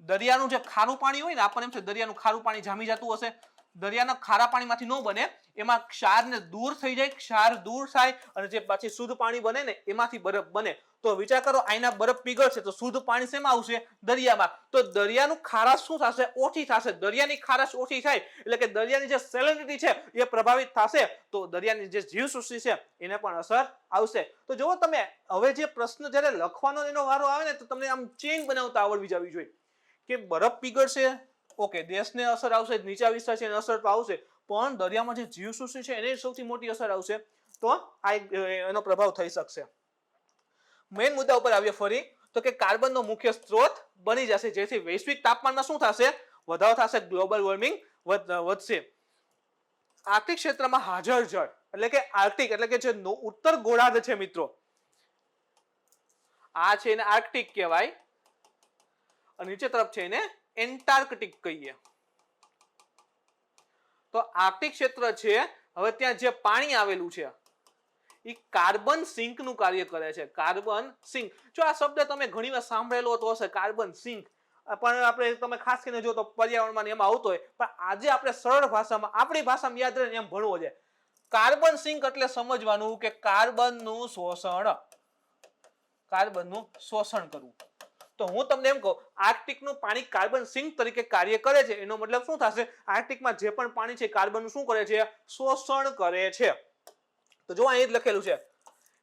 દરિયાનું જે ખારું પાણી હોય ને, આપણને એમ છે દરિયાનું ખારું પાણી જામી જતું હશે, દરિયાના ખારા પાણીમાંથી ન બને, એમાં ક્ષારને દૂર થઈ જાય, ક્ષાર દૂર થાય અને જે પાછી શુદ્ધ પાણી બને ને એમાંથી બરફ બને. તો વિચાર કરો આઈના બરફ પીગળશે તો શુદ્ધ પાણી શેમાં આવશે, દરિયામાં. તો દરિયાનું ખારાશ શું થશે, ઓછી થશે. દરિયાની ખારાશ ઓછી થાય એટલે કે દરિયાની જે સેલિનિટી છે એ પ્રભાવિત થશે, તો દરિયાની જે જીવસૃષ્ટિ છે એને પણ અસર આવશે. તો જુઓ તમે હવે જે પ્રશ્ન જ્યારે લખવાનો એનો વારો આવે ને તો તમને આમ ચેઇન બનાવતા આવડવી જવી જોઈએ કે બરફ પીગળશે, ઓકે, દેશને અસર આવશે, નીચા વિસ્તાર છે એને અસર તો આવશે, પણ દરિયામાં જે જીવસૃષ્ટિ છે એને સૌથી મોટી અસર આવશે, તો આ એનો પ્રભાવ થઈ શકશે. મેઇન મુદ્દા ઉપર આવીએ ફરી તો કે કાર્બનનો મુખ્ય સ્ત્રોત બની જશે, જેથી વૈશ્વિક તાપમાનમાં શું થશે, વધારો થશે, ગ્લોબલ વોર્મિંગ વધશે. આર્કટિક ક્ષેત્રમાં હાજર જળ એટલે કે આર્કટિક એટલે કે જે ઉત્તર ગોળાર્ધ છે મિત્રો, આ છે એને આર્કટિક કહેવાય અને નીચે તરફ છે એને એન્ટાર્કટિક કહીએ. તો આર્કટિક ક્ષેત્ર છે, હવે ત્યાં જે પાણી આવેલું છે એ કાર્બન સિંક નું કાર્ય કરે છે. કાર્બન સિંક, જો આ શબ્દ તમે ઘણીવાર સાંભળેલો તો હશે, કાર્બન સિંક, પણ આપણે તમે ખાસ કરીને જો તો પર્યાવરણમાં એમાં આવતો હોય, પણ આજે આપણે સરળ ભાષામાં આપણી ભાષામાં યાદ રહે એમ ભણવો છે. કાર્બન સિંક એટલે સમજવાનું કે કાર્બનનું શોષણ કરવું. તો હું તમને એમ કહું, આર્કટિકનું પાણી કાર્બન સિંક તરીકે કાર્ય કરે છે, એનો મતલબ શું થશે, આર્કટિકમાં જે પણ પાણી છે કાર્બનનું શું કરે છે, શોષણ કરે છે. તો જો અહીં જ લખેલું છે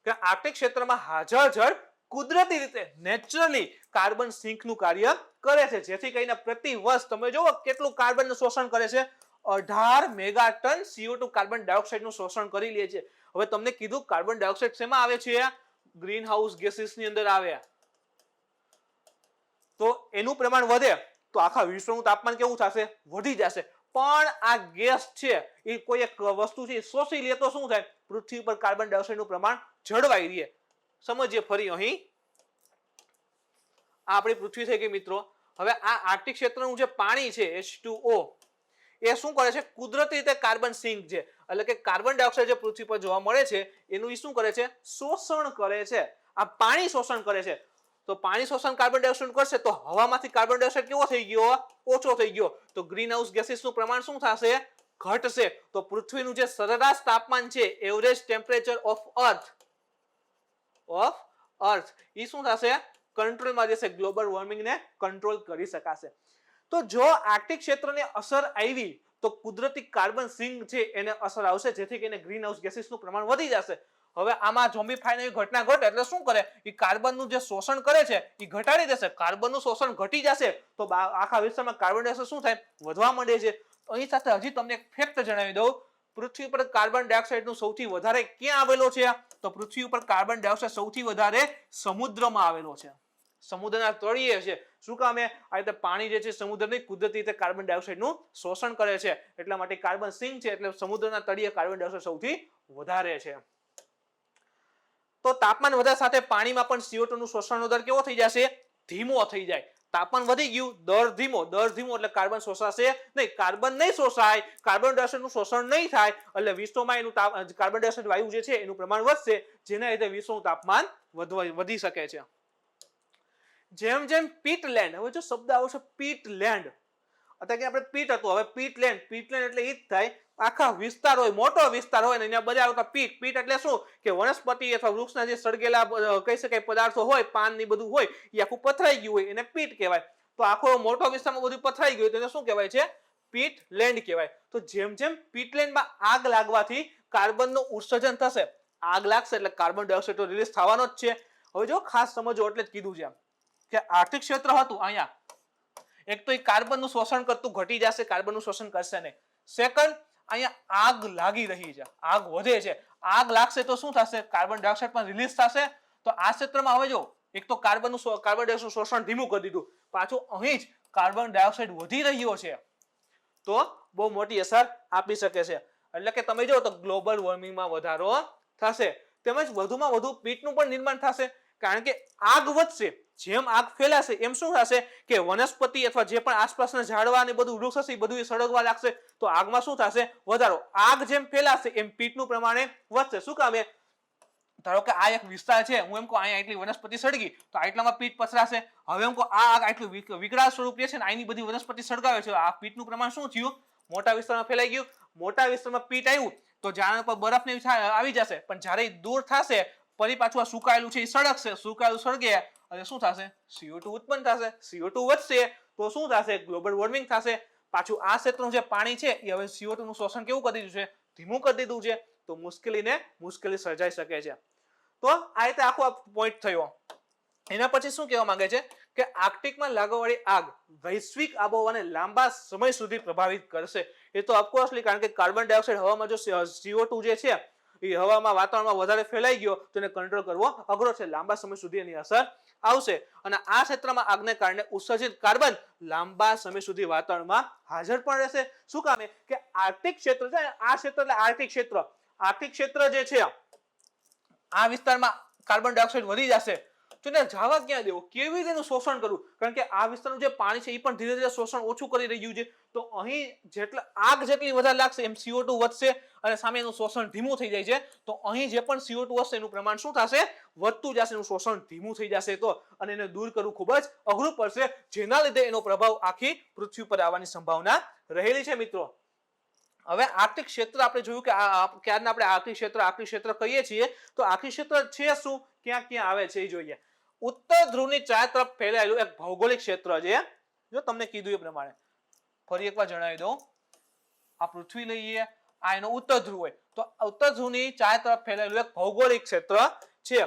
કે આર્કટિક ક્ષેત્રમાં હાજર જળ કુદરતી રીતે નેચરલી કાર્બન સિંકનું કાર્ય કરે છે, જેથી કરીને પ્રતિ વર્ષ તમે જુઓ કેટલું કાર્બનનું શોષણ કરે છે, 18 મેગાટન CO2 કાર્બન ડાયોક્સાઇડનું શોષણ કરી લે છે. હવે તમને કીધું કાર્બન ડાયોક્સાઇડ શેમાં આવે છે, ગ્રીન હાઉસ ગેસીસની અંદર આવે, તો એનું પ્રમાણ વધે તો આખા વિશ્વનું તાપમાન કેવું થશે, વધી જશે. પણ આ ગેસ છે એ કોઈ એક વસ્તુ છે શોષી લે તો શું થાય, પૃથ્વી પર કાર્બન ડાયોક્સાઇડનું પ્રમાણ જળવાઈ રહે. સમજીએ ફરી અહીં, આ આપણી પૃથ્વી થઈ ગઈ મિત્રો. હવે આ આર્કટિક ક્ષેત્રનું જે પાણી છે H2O એ શું કરે છે, કુદરતી રીતે કાર્બન સિંક છે, એટલે કે કાર્બન ડાયોક્સાઇડ જે પૃથ્વી પર જોવા મળે છે એનું શું કરે છે, શોષણ કરે છે. આ પાણી શોષણ કરે છે. તો પાણી શોષણ કાર્બન ડાયોક્સાઇડ કરશે તો હવામાંથી કાર્બન ડાયોક્સાઇડ કેવો થઈ ગયો, ઓછો થઈ ગયો, તો ગ્રીન હાઉસ ગેસીસનું પ્રમાણ શું થશે, ઘટશે. તો પૃથ્વીનું જે સરેરાશ તાપમાન છે, એવરેજ ટેમ્પરેચર ઓફ અર્થ એ શું થશે, કંટ્રોલમાં જશે, ગ્લોબલ વોર્મિંગને કંટ્રોલ કરી શકાશે. તો જો આર્કટિક ક્ષેત્રને અસર આવી તો કુદરતી કાર્બન સિંક છે એને અસર આવશે, જેથી કરીને ગ્રીન હાઉસ ગેસીસનું પ્રમાણ વધી જશે. હવે આમાં ઝોમ્બીફાઈની ઘટના ઘટે એટલે શું કરે, એ કાર્બનનું જે શોષણ કરે છે એ ઘટાડી દેશે. કાર્બનનું શોષણ ઘટી જશે તો આખા વિશ્વમાં કાર્બન ડાયોક્સાઇડ શું થાય, વધવા માંડે છે. અહીં સાથે હજી તમને એક ફેક્ટ જણાવી દઉં, પૃથ્વી પર કાર્બન ડાયોક્સાઇડનું સૌથી વધારે ક્યાં આવેલો છે, તો પૃથ્વી ઉપર કાર્બન ડાયોક્સાઇડ સૌથી વધારે સમુદ્રમાં આવેલો છે, સમુદ્રના તળિયે છે. શું કામે, આ રીતે પાણી જે છે સમુદ્રની કુદરતી રીતે કાર્બન ડાયોક્સાઇડનું શોષણ કરે છે, એટલા માટે કાર્બન સિંક છે, એટલે સમુદ્રના તળિયે કાર્બન ડાયોક્સાઇડ સૌથી વધારે છે. તો તાપમાન વધવા સાથે પાણીમાં પણ CO2 નું શોષણનો દર કેવો થઈ જશે, ધીમો થઈ જાય. તાપમાન વધી ગયું, દર ધીમો એટલે કાર્બન શોષાશે નહીં, કાર્બન નહીં શોષાય, કાર્બન ડાયોક્સાઇડનું શોષણ નહીં થાય, એટલે વિશ્વમાં એનું કાર્બન ડાયોક્સાઇડ વાયુ જે છે એનું પ્રમાણ વધશે, જેના લીધે વિશ્વનું તાપમાન વધી શકે છે. જેમ જેમ પીટલેન્ડ, હવે જો શબ્દ આવશે પીટલેન્ડ, અત્યારે કે આપણે પીટ હતું, હવે પીટલેન્ડ એટલે ઈ જ થાય, આખા વિસ્તાર હોય, મોટો વિસ્તાર હોય ને અહીંયા બધા આવતા પીટ એટલે શું કે વનસ્પતિ અથવા વૃક્ષના જે સળગેલા કહી શકાય પદાર્થો હોય, પાન ની બધું હોય, એ આખું પથરાઈ ગયું હોય એને પીટ કહેવાય. તો આખો મોટો વિસ્તારમાં બધું પથરાઈ ગયું તેને શું કહેવાય છે, પીટલેન્ડ કહેવાય. તો જેમ જેમ પીટલેન્ડમાં આગ લાગવાથી કાર્બનનું ઉત્સર્જન થશે, આગ લાગશે એટલે કાર્બન ડાયોક્સાઇડ તો રિલીઝ થવાનો જ છે. હવે જો ખાસ સમજો એટલે જ કીધું છે કે આર્કટિક ક્ષેત્ર હતું અહીંયા, એક તો એ કાર્બનનું શોષણ કરતું ઘટી જશે, કાર્બનનું શોષણ કરશે નહીં. સેકન્ડ, અહીંયા આગ લાગી રહી છે, આગ વધે છે, આગ લાગશે તો શું થશે, કાર્બન ડાયોક્સાઇડ પણ રિલીઝ થશે. તો આ ક્ષેત્રમાં હવે જો એક તો કાર્બન ડાયોક્સાઇડનું શોષણ ધીમું કરી દીધું, પાછું અહીં જ કાર્બન ડાયોક્સાઇડ વધી રહ્યો છે, તો બહુ મોટી અસર આપી શકે છે. એટલે કે તમે જો તો ગ્લોબલ વોર્મિંગમાં વધારો થશે, તેમજ વધુમાં વધુ પીટનું પણ નિર્માણ થશે, કારણ કે આગ વધશે, જેમ આગ ફેલાશે એમ શું થશે કે વનસ્પતિ અથવા જે પણ આસપાસના ઝાડવા અને બધું વૃક્ષ હશે એ બધું સળગવા લાગશે, તો આગમાં શું થશે, વધારો. આગ જેમ ફેલાશે એમ પીટનું પ્રમાણ વધશે. શું કામે, ધારો કે આ એક વિસ્તાર છે, હું એમ કહું અહીંયા એટલી વનસ્પતિ સળગી તો આટલામાં પીટ પસરાશે. હવે એમ કહું આ આગ આટલું વિકરાળ સ્વરૂપ છે ને આની બધી વનસ્પતિ સળગાવે છે, આ પીટનું પ્રમાણ શું થયું, મોટા વિસ્તારમાં ફેલાઈ ગયું. મોટા વિસ્તારમાં પીટ આવ્યું તો ઝાડ પર બરફ ને આવી જશે, પણ જ્યારે દૂર થશે ફરી પાછું આ સુકાયેલું છે એ સળગશે, સુકાયેલું સળગે અને શું થશે, CO2 ઉત્પન્ન થશે, CO2 વધશે તો શું થશે, ગ્લોબલ વોર્મિંગ થશે. પાછું આ ક્ષેત્રનું જે પાણી છે એ હવે CO2 નું શોષણ કેવું કરી દીધું છે, ધીમું કરી દીધું છે, તો મુશ્કેલી સર્જાઈ શકે છે. તો આ રીતે આખો આ પોઈન્ટ થયો. એના પછી શું કહેવા માંગે છે કે આર્કટિકમાં લાગવાવાળી આગ વૈશ્વિક આબોહવાને લાંબા સમય સુધી પ્રભાવિત કરશે. એ તો ઓફકોર્સલી, કારણ કે કાર્બન ડાયોક્સાઇડ હવામાં જો CO2 જે છે એ હવામાં વાતાવરણમાં વધારે ફેલાઈ ગયો તો એને કંટ્રોલ કરવો અઘરો છે, લાંબા સમય સુધી એની અસર આવશે. અને આ ક્ષેત્રમાં આગને કારણે ઉત્સર્જિત કાર્બન લાંબા સમય સુધી વાતાવરણમાં હાજર પણ રહેશે. શું કામે કે આર્કટિક ક્ષેત્ર છે, આ ક્ષેત્ર એટલે આર્કટિક ક્ષેત્ર જે છે આ વિસ્તારમાં કાર્બન ડાયોક્સાઇડ વધી જશે તો એને જવા ક્યાં દેવું, કેવી રીતે એનું શોષણ કરવું, કારણ કે આ વિસ્તારનું જે પાણી છે એ પણ ધીરે ધીરે શોષણ ઓછું કરી રહ્યું છે. તો અહીં આગ જેટલી વધારે લાગશે એમ CO2 વધશે અને સામે એનું શોષણ ધીમું થઈ જાય છે. તો અહીં જે પણ CO2 હશે એનું પ્રમાણ શું થશે, વધતું જશે, એનું શોષણ ધીમું થઈ જશે. તો અને એને દૂર કરવું ખૂબ જ અઘરું પડશે, જેના લીધે એનો પ્રભાવ આખી પૃથ્વી પર આવવાની સંભાવના રહેલી છે. મિત્રો, હવે આર્કટિક ક્ષેત્ર આપણે જોયું કે ક્યારના આપણે આર્કટિક ક્ષેત્ર કહીએ છીએ, તો આર્કટિક ક્ષેત્ર છે શું, ક્યાં ક્યાં આવે છે એ જોઈએ. ઉત્તર ધ્રુવની ચાર તરફ ફેલાયેલું એક ભૌગોલિક ક્ષેત્ર છે. જો તમને કીધું એ પ્રમાણે ફરી એકવાર જણાવી દઉં, આ પૃથ્વી લઈએ, આ એનો ઉત્તર ધ્રુવ હોય, તો ઉત્તર ધ્રુવની ચાર તરફ ફેલાયેલું એક ભૌગોલિક ક્ષેત્ર છે,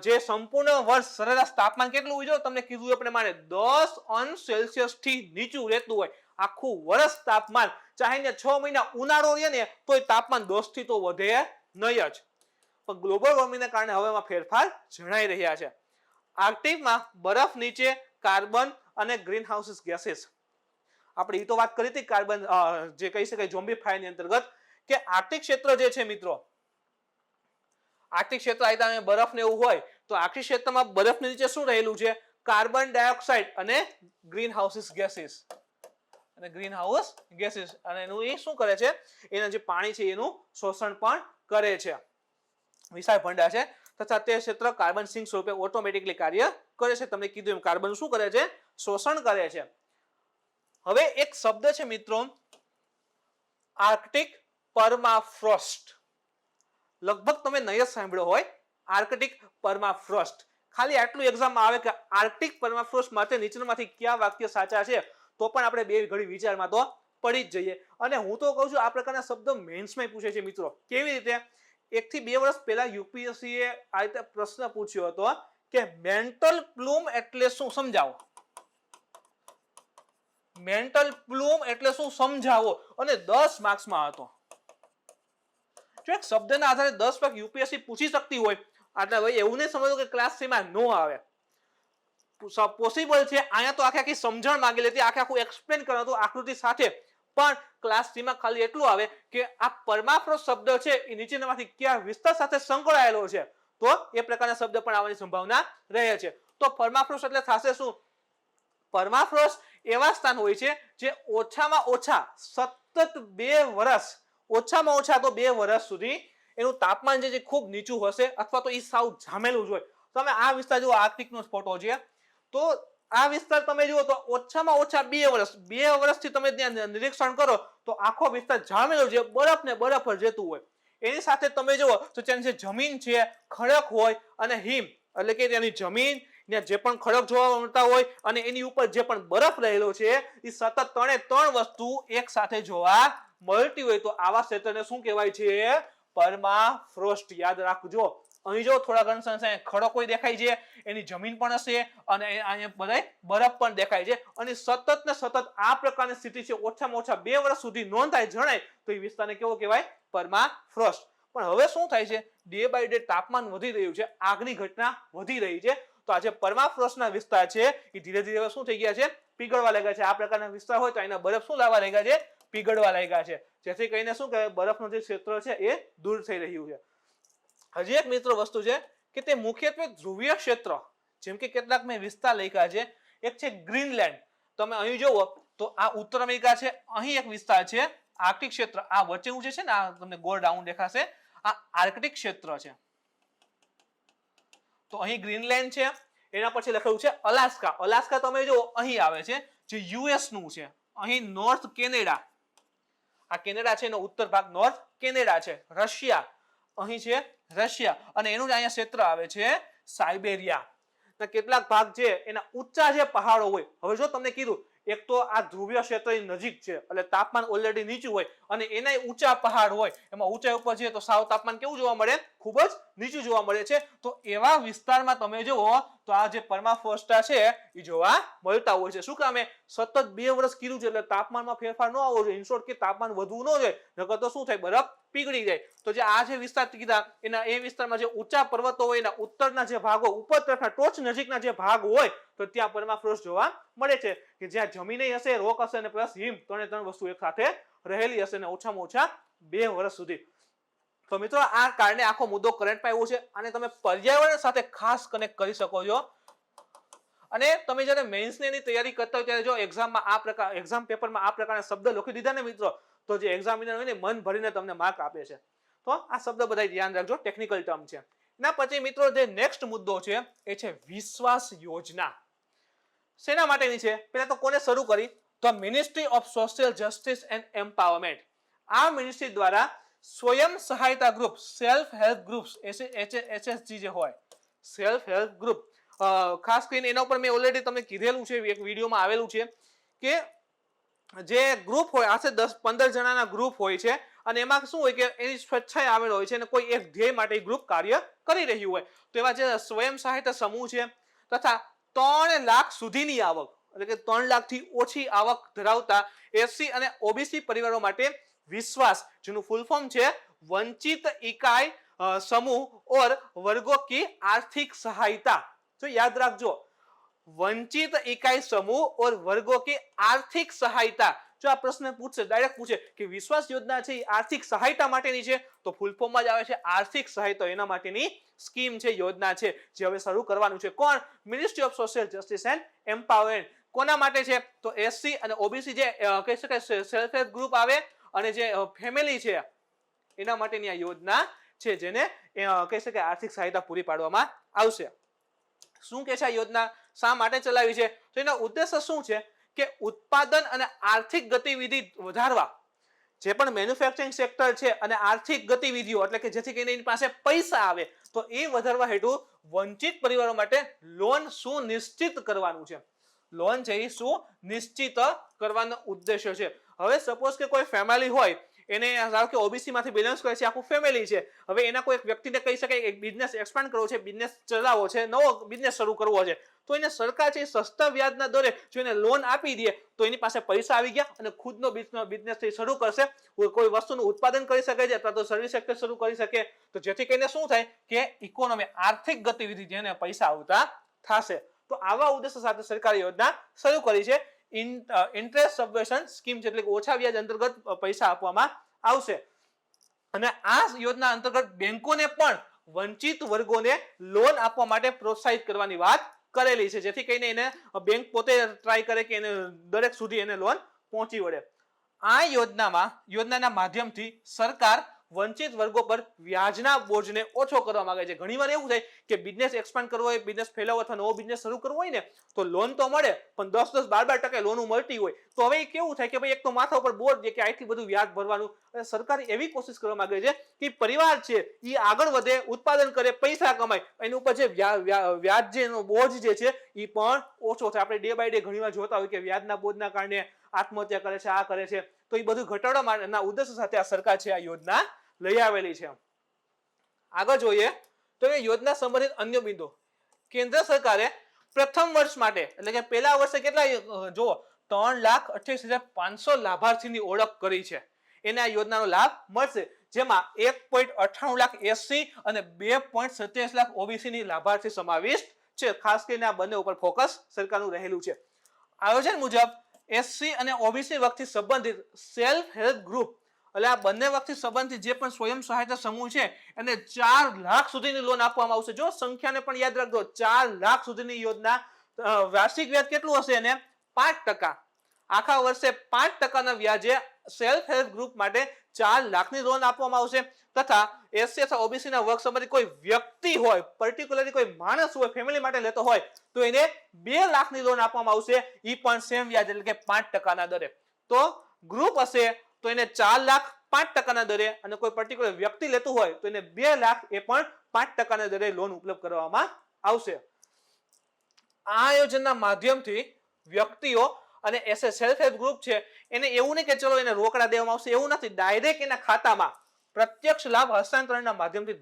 જે સંપૂર્ણ વર્ષ સરેરાશ તાપમાન કેટલું હોય, જો તમને કીધું એ પ્રમાણે 10 અંશ સેલ્સિયસ થી નીચું રહેતું હોય. આખું વર્ષ તાપમાન, ચાહે ને 6 મહિના ઉનાળો રહે ને તોય તાપમાન 10 થી તો વધે નહીં જ. પણ ગ્લોબલ વોર્મિંગને કારણે હવેમાં ફેરફાર જણાઈ રહ્યા છે. આર્કટિકમાં બરફ નીચે કાર્બન અને ગ્રીન હાઉસ ગેસીસ, આપણે એ તો વાત કરી હતી કાર્બન જે કહી શકાય ઝોમ્બીફાયરની અંતર્ગત, કે આર્કટિક ક્ષેત્ર જે છે મિત્રો, આર્કટિક ક્ષેત્ર આ બરફ ને એવું હોય તો આર્કટિક ક્ષેત્રમાં બરફની નીચે શું રહેલું છે, કાર્બન ડાયોક્સાઇડ અને ગ્રીન હાઉસ ગેસીસ અને એનું એ શું કરે છે, એના જે પાણી છે એનું શોષણ પણ કરે છે. વિશાળ ભંડાર છે તથા તે ક્ષેત્ર કાર્બન સિંક સ્વરૂપે ઓટોમેટિકલી કાર્ય કરે છે. તમને કીધું એમ કાર્બન શું કરે છે, શોષણ કરે છે. હવે એક શબ્દ છે મિત્રો, આર્કટિક પરમાફ્રોસ્ટ. લગભગ તમે નહીં જ સાંભળ્યો હોય આર્કટિક પરમાફ્રોસ્ટ. ખાલી આટલું એક્ઝામમાં આવે કે આર્કટિક પરમાફ્રોસ્ટ માટે નીચેનામાંથી કયા વાક્ય સાચા છે, તો પણ આપણે બે ઘડી વિચારમાં તો પડી જ જઈએ. અને હું તો કહું છું આ પ્રકારના શબ્દો મેન્સમાં પૂછે છે મિત્રો. કેવી રીતે 1 થી 2 વર્ષ પહેલા યુપીએસસી એ આ રીતે પ્રશ્ન પૂછ્યો હતો કે મેન્ટલ પ્લૂમ એટલે શું સમજાવો. મેન્ટલ પ્લૂમ એટલે શું સમજાવો, અને 10 માર્ક્સમાં હતો. જો એક શબ્દના આધારે 10 માર્ક યુપીએસસી પૂછી શકતી હોય, એટલે ભાઈ એવું નહીં સમજો કે ક્લાસ 3 માં નો આવે. પોસિબલ છે. અહીંયા તો આખી સમજણ માંગેલી હતી, આખું એક્સપ્લેન કરવાનું હતું આકૃતિ સાથે, પણ ક્લાસ 3 માં ખાલી એટલું આવે કે આ પરમાફ્રોસ્ટ શબ્દ છે એ નીચેનામાંથી કયા વિસ્તાર સાથે સંકળાયેલો છે, તો એ પ્રકારના શબ્દ પણ આવવાની સંભાવના રહે છે. તો પરમાફ્રોસ્ટ એટલે થશે શું? પરમાફ્રોસ્ટ એવા સ્થાન હોય છે જે ઓછામાં ઓછા સતત 2 વર્ષ, ઓછામાં ઓછા તો 2 વર્ષ સુધી એનું તાપમાન જે ખૂબ નીચું હશે, અથવા તો એ સાવ જામેલું જ હોય. તમે આ વિસ્તાર જુઓ, આર્કટિકનો ફોટો છે, તો આ વિસ્તાર તમે જુઓ તો ઓછામાં ઓછા 2 વર્ષથી તમે ત્યાં નિરીક્ષણ કરો તો આખો વિસ્તાર જામેલો છે, બરફ ને બરફ જ રહેતું હોય. એની સાથે તમે જુઓ તો ત્યાંની જે જમીન છે ખડક હોય, અને હિમ એટલે કે ત્યાંની જમીન, ત્યાં જે પણ ખડક જોવા મળતા હોય અને એની ઉપર જે પણ બરફ રહેલો છે એ સતત 3 વસ્તુ એક સાથે જોવા મળતી હોય, તો આવા ક્ષેત્રને શું કહેવાય છે? પરમાફ્રોસ્ટ. યાદ રાખજો. અહીં જો થોડા ઘણા ખડકો દેખાય છે, એની જમીન પણ હશે, અને અહીંયા બધા બરફ પણ દેખાય છે, અને સતત ને સતત આ પ્રકારની સ્થિતિ છે ઓછામાં ઓછા 2 વર્ષ સુધી નોંધાય જણાય, તો એ વિસ્તારને કેવો કહેવાય? પરમાફ્રોસ્ટ. પણ હવે શું થાય છે? ડે બાય ડે તાપમાન વધી રહ્યું છે, આગની ઘટના વધી રહી છે, તો આ જે પરમાફ્રોસ્ટના વિસ્તાર છે એ ધીરે ધીરે શું થઈ ગયા છે? પીગળવા લાગ્યા છે. આ પ્રકારના વિસ્તાર હોય તો એના બરફ શું લાવવા લાગ્યા છે? પીગળવા લાગ્યા છે, જેથી કરીને શું કહેવાય? બરફનું જે ક્ષેત્ર છે એ દૂર થઈ રહ્યું છે. હજી એક મિત્રો વસ્તુ છે કે તે મુખ્યત્વે ધ્રુવીય ક્ષેત્ર, જેમ કે કેટલાક મેં વિસ્તાર લખ્યા છે. એક છે ગ્રીનલેન્ડ. તમે અહીં જુઓ તો આ ઉત્તર અમેરિકા છે, અહીં એક વિસ્તાર છે આર્કટિક ક્ષેત્ર. આ વચ્ચેનું જે છે ને, આ તમને ગોળ રાઉન્ડ દેખાશે, આ આર્કટિક ક્ષેત્ર છે. તો અહીં ગ્રીનલેન્ડ છે. એના પછી લખેલું છે અલાસ્કા. અલાસ્કા તમે જુઓ અહીં આવે છે, જે યુએસ નું છે. અહીં નોર્થ કેનેડા, આ કેનેડા છે એનો ઉત્તર ભાગ નોર્થ કેનેડા છે. રશિયા, અહીં છે રશિયા, અને એનું અહીંયા ક્ષેત્ર આવે છે સાયબેરિયા. કેટલાક ભાગ છે એના ઊંચા જે પહાડો હોય. હવે જો તમને કીધું એક તો આ ધ્રુવીય ક્ષેત્રની નજીક છે એટલે તાપમાન ઓલરેડી નીચું હોય, અને એના ઊંચા પહાડ હોય, એમાં ઊંચાઈ ઉપર છે તો સાવ તાપમાન કેવું જોવા મળે? ખૂબ જ નીચું જોવા મળે છે. તો એવા વિસ્તારમાં તમે જુઓ તો આ જે પરમાફ્રોસ્ટ છે એ જોવા મળતા હોય છે. શું કામે? સતત 2 વર્ષ કીધું છે એટલે તાપમાનમાં ફેરફાર ન આવવો જોઈએ. ઇનશોર્ટ કે તાપમાન વધવું ન જોઈએ, નકર તો શું થાય? બરફ પીગળી જાય. તો જે આ જે વિસ્તાર કીધા એના એ વિસ્તારમાં જે ઊંચા પર્વતો હોય, એના ઉત્તરના જે ભાગો, ઉપર તરફના ટોચ નજીકના જે ભાગ હોય, તો ત્યાં પરમાફ્રોસ્ટ જોવા મળે છે, કે જ્યાં જમીન હશે, રોક હશે, અને પ્લસ હિમ, 3 વસ્તુ એક સાથે રહેલી હશે, ને ઓછામાં ઓછા 2 વર્ષ સુધી. તો મિત્રો આ કારણે આખો મુદ્દો કરંટમાં આવ્યો છે, અને તમે પર્યાવરણ સાથે ખાસ કનેક્ટ કરી શકો છો. અને તમે જ્યારે મેન્સની તૈયારી કરતા હોય ત્યારે જો એક્ઝામ પેપરમાં આ પ્રકારના શબ્દ લખી દીધા ને મિત્રો, તો જે એક્ઝામિનર હોય ને મન ભરીને તમને માર્ક આપે છે. તો આ શબ્દ બધા ધ્યાન રાખજો, ટેકનિકલ ટર્મ છે. એના પછી મિત્રો જે નેક્સ્ટ મુદ્દો છે એ છે વિશ્વાસ યોજના. શેના માટેની છે? પહેલા તો કોને શરૂ કરી? તો ministry of social justice and empowerment. આ મિનિસ્ટ્રી દ્વારા સ્વયં સહાયતા group, self help groups, HSG જે હોય, સેલ્ફ હેલ્પ ગ્રુપ, ખાસ કરીને એના ઉપર મેં ઓલરેડી તમને કીધેલું છે, એક વિડીયોમાં આવેલું છે, કે જે ગ્રુપ હોય આશરે 10-15 જણાના ગ્રુપ હોય છે, અને એમાં શું હોય કે એની સ્વેચ્છાએ આવેલો હોય છે, અને કોઈ એક ધ્યેય માટે ગ્રુપ કાર્ય કરી રહ્યું હોય. તો એવા જે સ્વયં સહાયતા સમૂહ છે, તથા 3 લાખ સુધીની આવક, એટલે કે 3 લાખથી ઓછી આવક ધરાવતા SC અને OBC પરિવારો માટે વિશ્વાસ, જેનું ફૂલ ફોર્મ છે વંચિત इकाई समूह और वर्गों की आर्थिक सहायता. तो याद रखो, वंचित इकाई समूह और वर्गों की आर्थिक सहायता. जो આ પ્રશ્ન પૂછશે, ડાયરેક્ટ પૂછે કે વિશ્વાસ યોજના છે એ આર્થિક સહાયતા માટેની છે, તો ફૂલ ફોર્મમાં જ આવે છે આર્થિક સહાયતા. એના માટેની સ્કીમ છે, યોજના છે, જે હવે શરૂ કરવાનું છે. કોણ? Ministry of social justice and empowerment. કોના માટે છે? તો SC અને OBC જે કહી શકાય સેલ્ફ હેલ્પ ગ્રુપ આવે, અને જે ફેમિલી છે એના માટેની આ યોજના છે, જેને કહી શકાય આર્થિક સહાયતા પૂરી પાડવામાં આવશે. શું કે છે આ યોજના? શા માટે ચલાવી છે? તો એનો ઉદ્દેશ્ય શું છે કે ઉત્પાદન અને આર્થિક ગતિવિધિ વધારવા. જે પણ મેન્યુફેક્ચરિંગ સેક્ટર છે અને આર્થિક ગતિવિધિઓ, એટલે કે જેથી કરીને એની પાસે પૈસા આવે, તો એ વધારવા હેતુ વંચિત પરિવારો માટે લોન સુનિશ્ચિત કરવાનું છે. લોન છે એ સુનિશ્ચિત કરવાનો ઉદ્દેશ્ય છે. હવે સપોઝ કે કોઈ ફેમિલી હોય, એને ધારો કે ઓબીસી માંથી બિલોંગ કરે છે, આખું ફેમિલી છે, હવે એના કોઈ એક વ્યક્તિને કહી શકાય એક બિઝનેસ એક્સપાન્ડ કરવો છે, બિઝનેસ ચલાવવો છે, નવો બિઝનેસ શરૂ કરવો છે, તો એને સરકાર છે સસ્તા વ્યાજના દરે જો એને લોન આપી દે તો એની પાસે પૈસા આવી ગયા અને ખુદનો બિઝનેસ શરૂ કરશે, કોઈ વસ્તુનું ઉત્પાદન કરી શકે છે અથવા તો સર્વિસ સેક્ટર શરૂ કરી શકે, તો જેથી કરીને શું થાય કે ઇકોનોમી આર્થિક ગતિવિધિ જેને પૈસા આવતા થશે. તો આવા ઉદ્દેશ્ય સાથે સરકારે યોજના શરૂ કરી છે. ઇન્ટરેસ્ટ સબવેશન સ્કીમ એટલે કે ઓછા વ્યાજ અંતર્ગત પૈસા આપવામાં આવશે અને આ યોજના અંતર્ગત બેંકોને પણ વંચિત વર્ગોને લોન આપવા માટે પ્રોત્સાહિત કરવાની વાત કરેલી છે, જેથી કરીને એને બેંક પોતે ટ્રાય કરે કે એને દરેક સુધી એને લોન પહોંચી વળે. આ યોજનાના માધ્યમથી સરકાર વંચિત વર્ગો પર વ્યાજના બોજને ઓછો કરવા માંગે છે. ઘણીવાર એવું થાય કે બિઝનેસ એક્સપાન્ડ કરવો હોય, બિઝનેસ ફેલાવો અથવા નવો બિઝનેસ શરૂ કરવો હોય ને તો લોન તો મળે પણ 10-10, 12-12% લોન મળતી હોય, તો હવે કેવું થાય કે ભાઈ એક તો માથા ઉપર બોજ છે કે આટલી બધું વ્યાજ ભરવાનું. અને સરકાર એવી કોશિશ કરવા માંગે છે કે પરિવાર છે એ આગળ વધે, ઉત્પાદન કરે, પૈસા કમાય, એની ઉપર જે વ્યાજ જેનો બોજ જે છે એ પણ ઓછો થાય. આપણે ડે બાય ડે ઘણીવાર જોતા હોય કે વ્યાજના બોજના કારણે આત્મહત્યા કરે છે, આ કરે છે, તો એ બધું ઘટાડવા માટેના ઉદ્દેશ્ય સાથે આ સરકાર છે આ યોજના લઈ આવેલી છે. આગળ જોઈએ તો એ યોજના સંબંધિત અન્ય બિંદુ. કેન્દ્ર સરકારે પ્રથમ વર્ષ માટે એટલે કે પહેલા વર્ષે કેટલા જો 3,28,500 લાભાર્થીની ઓળખ કરી છે, એને આ યોજનાનો લાભ મળશે, જેમાં 1.98 લાખ એસસી અને 2.27 લાખ ઓબીસી ની લાભાર્થી સમાવિષ્ટ છે. ખાસ કરીને આ બંને ઉપર ફોકસ સરકારનું રહેલું છે. આયોજન મુજબ એસસી અને ઓબીસી વર્ગથી સંબંધિત સેલ્ફ હેલ્પ ગ્રુપ એટલે આ બંને વર્ગથી સંબંધિત જે પણ સ્વયં સહાયતા સમૂહ છે એને 4 લાખ સુધીની લોન આપવામાં આવશે. જો સંખ્યાને પણ યાદ રાખજો, 4 લાખ સુધીની યોજના. વાર્ષિક વ્યાજ કેટલું હશે એને 5%. આખા વર્ષે 5% વ્યાજે સેલ્ફ હેલ્પ ગ્રુપ માટે 4 લાખની લોન આપવામાં આવશે. તથા એસસી અથવા ઓબીસી ના વર્ગ સંબંધિત કોઈ વ્યક્તિ હોય, પર્ટિક્યુલરલી કોઈ માણસ હોય, ફેમિલી માટે લેતો હોય તો એને 2 લાખની લોન આપવામાં આવશે, એ પણ સેમ વ્યાજ એટલે કે 5% દરે. તો ગ્રુપ હશે તો એને 4 લાખ 5% દરે અને કોઈ પર્ટિક્યુલર વ્યક્તિ લેતું હોય તો એને 2 લાખ એ પણ 5% દરે લોન ઉપલબ્ધ કરવામાં આવશે. આ યોજનાના માધ્યમથી વ્યક્તિઓ અને એસે સેલ્ફ હેલ્પ ગ્રુપ છે એને એવું નહીં કે ચલો એને રોકડા દેવામાં આવશે, એવું નથી. ડાયરેક્ટ એના ખાતામાં પ્રત્યક્ષ લાભ હસ્તાંતરણના માધ્યમથી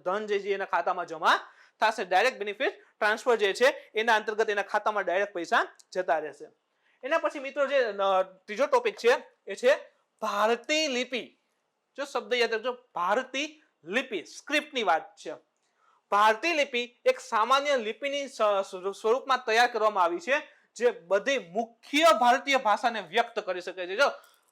ધન જે છે એના ખાતામાં જમા થશે. ડાયરેક્ટ બેનિફિટ ટ્રાન્સફર જે છે એના અંતર્ગત એના ખાતામાં ડાયરેક્ટ પૈસા જતા રહેશે. એના પછી મિત્રો જે ત્રીજો ટોપિક છે એ છે ભારતીય લિપિ. જો શબ્દ યાદ રાખજો, ભારતીય લિપિ, સ્ક્રિપ્ટની વાત છે. ભારતીય લિપિ એક સામાન્ય લિપિની સ્વરૂપમાં તૈયાર કરવામાં આવી છે જે બધી મુખ્ય ભારતીય ભાષાને વ્યક્ત કરી શકે છે. જો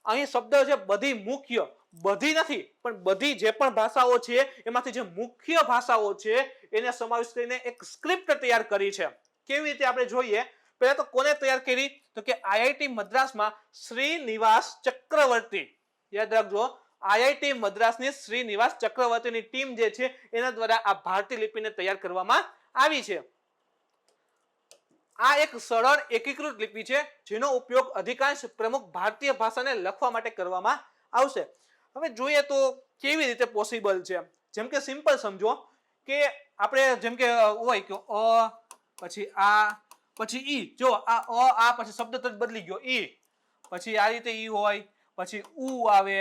અહીં શબ્દ છે બધી મુખ્ય, બધી નથી પણ બધી જે પણ ભાષાઓ છે એમાંથી જે મુખ્ય ભાષાઓ છે એને સમાવેશ કરીને એક સ્ક્રિપ્ટ તૈયાર કરી છે. કેવી રીતે આપણે જોઈએ, પહેલા તો કોને તૈયાર કરી તો કે આઈઆઈટી મદ્રાસમાં શ્રીનિવાસ ચક્રવર્તી. યાદ રાખજો, આઈઆઈટી મદ્રાસની શ્રીનિવાસ ચક્રવર્તીની ટીમ જે છે એના દ્વારા આ ભારતીય લિપિને તૈયાર કરવામાં આવી છે. આ એક સરળ એકીકૃત લિપિ છે જેનો ઉપયોગ અધિકાંશ પ્રમુખ ભારતીય ભાષાને લખવા માટે કરવામાં આવશે. હવે જોઈએ તો કેવી રીતે પોસિબલ છે. જેમ કે સિમ્પલ સમજો કે આપણે જેમ કે હોય કે અ પછી આ પછી ઈ, જો આ પછી શબ્દ તજ બદલી ગયો ઈ, પછી આ રીતે ઈ હોય, પછી ઉ આવે,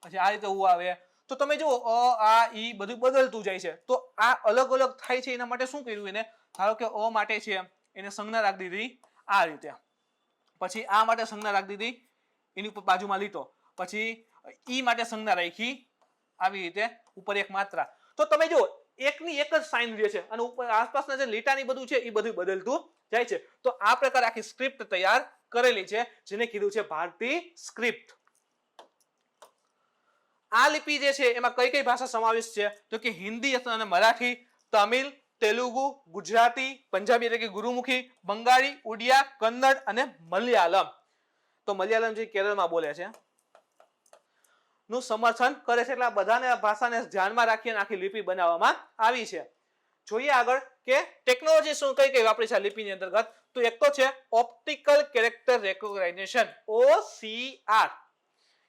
પછી આ રીતે ઉ આવે, તો તમે જો આ ઈ બધું બદલતું જાય છે. તો આ અલગ અલગ થાય છે એના માટે શું કર્યું એને, ધારો કે અ માટે છે એને સંજ્ઞા રાખી દીધી આ રીતે, પછી આ માટે સંજ્ઞા રાખી દીધી એની ઉપર બાજુમાં લીટો, પછી ઈ માટે સંજ્ઞા રાખી આવી રીતે ઉપર એક માત્રા. તો તમે જો એકની એક જ સાઇન રહે છે અને ઉપર આસપાસના જે લીટાની બધું છે એ બધું બદલતું જાય છે. તો આ પ્રકારે આખી સ્ક્રિપ્ટ તૈયાર કરેલી છે જેને કીધું છે ભારતીય સ્ક્રિપ્ટ. આ લિપિ જે છે એમાં કઈ કઈ ભાષા સમાવેશ છે તો કે હિન્દી અને મરાઠી, તમિલ, તેલુગુ, ગુજરાતી, પંજાબી એટલે કે ગુરુમુખી, બંગાળી, ઉડિયા, કન્નડ અને મલયાલમ. તો મલયાલમ જે કેરળમાં બોલે છે નું સમર્થન કરે છે. એટલે આ બધાને ભાષાને ધ્યાનમાં રાખીને આખી લિપિ બનાવવામાં આવી છે. જોઈએ આગળ કે ટેકનોલોજી શું કઈ કઈ વાપરી છે આ લિપિની અંતર્ગત. તો એક તો છે ઓપ્ટિકલ કેરેક્ટર રેકોગ્નાઇઝેશન, OCR.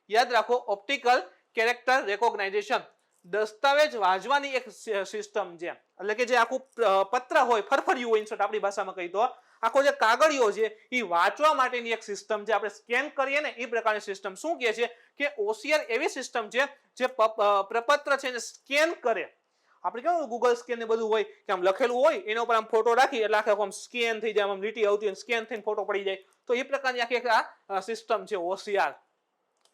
યાદ રાખો, ઓપ્ટિકલ કેરેક્ટર રેકોગ્નાઇઝેશન. દસ્તાવેજ વાંચવાની એક સિસ્ટમ છે, એટલે કે જે આખું પત્ર હોય, ફરફરિયું હોય, ઇનશોર્ટ આપણી ભાષામાં કહી તો આખો જે કાગળિયો છે એ વાંચવા માટેની એક સિસ્ટમ છે. આપણે સ્કેન કરીએ ને એ પ્રકારની સિસ્ટમ. શું કહે છે કે OCR એવી સિસ્ટમ છે જે પ્રપત્ર છે એને સ્કેન કરે. આપણે કેવું ગૂગલ સ્કેન ને બધું હોય કે આમ લખેલું હોય એના ઉપર આમ ફોટો રાખી એટલે આખે આમ સ્કેન થઈ જાય, આમ લીટી આવતી હોય સ્કેન થઈને ફોટો પડી જાય. તો એ પ્રકારની આખી આ સિસ્ટમ છે OCR,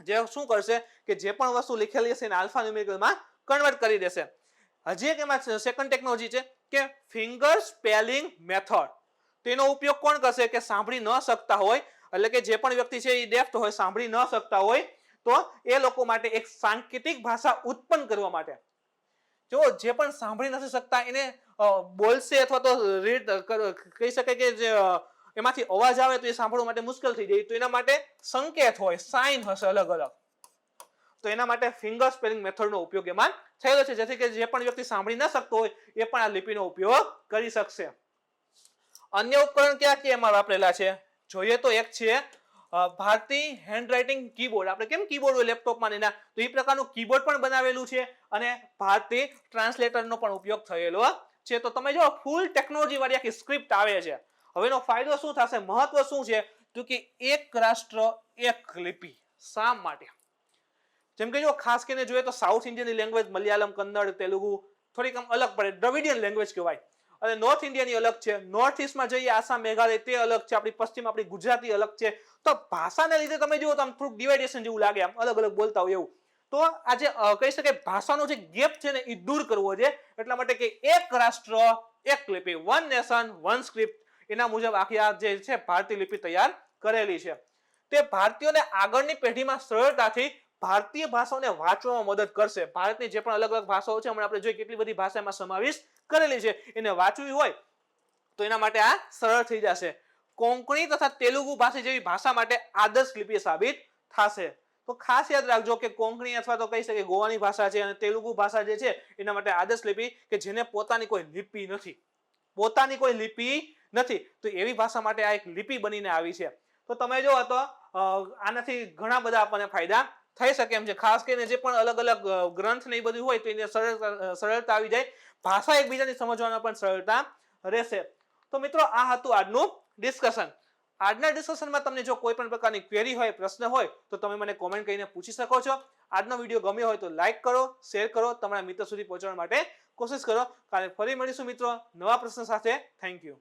જે શું કરશે કે જે પણ વસ્તુ લખેલી હશે એને આલ્ફા ન્યુમેરિકલમાં કન્વર્ટ કરી દેશે. હજી એક એમાં સેકન્ડ ટેકનોલોજી છે કે ફિંગર સ્પેલિંગ મેથડ. તેનો ઉપયોગ કોણ કરશે કે સાંભળી ન શકતા હોય, એટલે કે જે પણ વ્યક્તિ છે એ ડેફ હોય, સાંભળી ન શકતા હોય, તો એ લોકો માટે એક સાંકેતિક ભાષા ઉત્પન્ન કરવા માટે, જો જે પણ સાંભળી નથી શકતા એને બોલશે અથવા તો રીડ કહી શકે કે જે એમાંથી અવાજ આવે તો એ સાંભળવા માટે મુશ્કેલ થઈ જાય, તો એના માટે સંકેત હોય, સાઇન હશે અલગ અલગ. તો એના માટે ફિંગર સ્પેલિંગ મેથડનો ઉપયોગ એમાં થયેલો છે, જેથી કે જે પણ વ્યક્તિ સાંભળી ન શકતો હોય એ પણ આ લિપિનો ઉપયોગ કરી શકશે. અન્ય ઉપકરણ ક્યાં ક્યાં એમાં વાપરેલા છે જોઈએ તો એક છે ભારતી હેન્ડરાઇટિંગ કીબોર્ડ. આપણે કેમ કીબોર્ડ હોય લેપટોપમાં એના, તો એ પ્રકારનું કીબોર્ડ પણ બનાવેલું છે અને ભારતી ટ્રાન્સલેટરનો પણ ઉપયોગ થયેલો છે. તો તમે જો ફૂલ ટેકનોલોજી વાળી આખી સ્ક્રિપ્ટ આવે છે. હવેનો ફાયદો શું થશે, મહત્વ શું છે, તો કે એક રાષ્ટ્ર એક લિપિ. શા માટે? જેમ કે જો ખાસ કરીને જોઈએ તો સાઉથ ઇન્ડિયનની લેંગ્વેજ મલયાલમ, કન્નડ, તેલુગુ થોડીક આમ અલગ પડે, દ્રવિડિયન લેંગ્વેજ કહેવાય. અને નોર્થ ઇન્ડિયાની અલગ છે, નોર્થ ઈસ્ટમાં જઈએ આસામ, મેઘાલય તે અલગ છે, આપણી પશ્ચિમ આપણી ગુજરાતી અલગ છે. તો ભાષાને લીધે તમે જુઓ તો આમ થોડુંક ડિવાઇડેશન જેવું લાગે, આમ અલગ અલગ બોલતા હોય એવું. તો આજે કહી શકાય ભાષાનો જે ગેપ છે ને એ દૂર કરવો છે. એટલા માટે કે એક રાષ્ટ્ર એક લિપિ, વન નેશન વન સ્ક્રિપ્ટ, એના મુજબ આખી આ જે છે ભારતીય લિપિ તૈયાર કરેલી છે. તે ભારતીયોને આગળની પેઢીમાં સરળતાથી ભારતીય ભાષાઓને વાંચવામાં મદદ કરશે. ભારતની જે પણ અલગ અલગ ભાષાઓ છે, હમણાં આપણે જોઈએ કેટલી બધી ભાષામાં સમાવેશ કરેલી છે, એને વાંચવી હોય તો એના માટે આ સરળ થઈ જશે. કોંકણી તથા તેલુગુ ભાષા જેવી ભાષા માટે આદર્શ લિપિ સાબિત થશે. તો ખાસ યાદ રાખજો કે કોંકણી અથવા તો કહી શકે ગોવાની ભાષા છે અને તેલુગુ ભાષા જે છે એના માટે આદર્શ લિપિ કે જેને પોતાની કોઈ લિપિ નથી, પોતાની કોઈ લિપિ નથી, તો એવી ભાષા માટે આ એક લિપિ બનીને આવી છે. તો તમે જો તો આનાથી ઘણા બધા આપણને ફાયદા થઈ શકે એમ છે. ખાસ કરીને જે પણ અલગ અલગ ગ્રંથ ને એ બધું હોય તો એને સરળતા આવી જાય, ભાષા એકબીજાની સમજવામાં પણ સરળતા રહેશે. તો મિત્રો આ હતું આજનું ડિસ્કશન. આજના ડિસ્કશનમાં તમને જો કોઈ પણ પ્રકારની ક્વેરી હોય, પ્રશ્ન હોય તો તમે મને કોમેન્ટ કરીને પૂછી શકો છો. આજનો વિડીયો ગમ્યો હોય તો લાઈક કરો, શેર કરો, તમારા મિત્રો સુધી પહોંચાડવા માટે કોશિશ કરો. કાલે ફરી મળીશું મિત્રો નવા પ્રશ્ન સાથે. Thank you.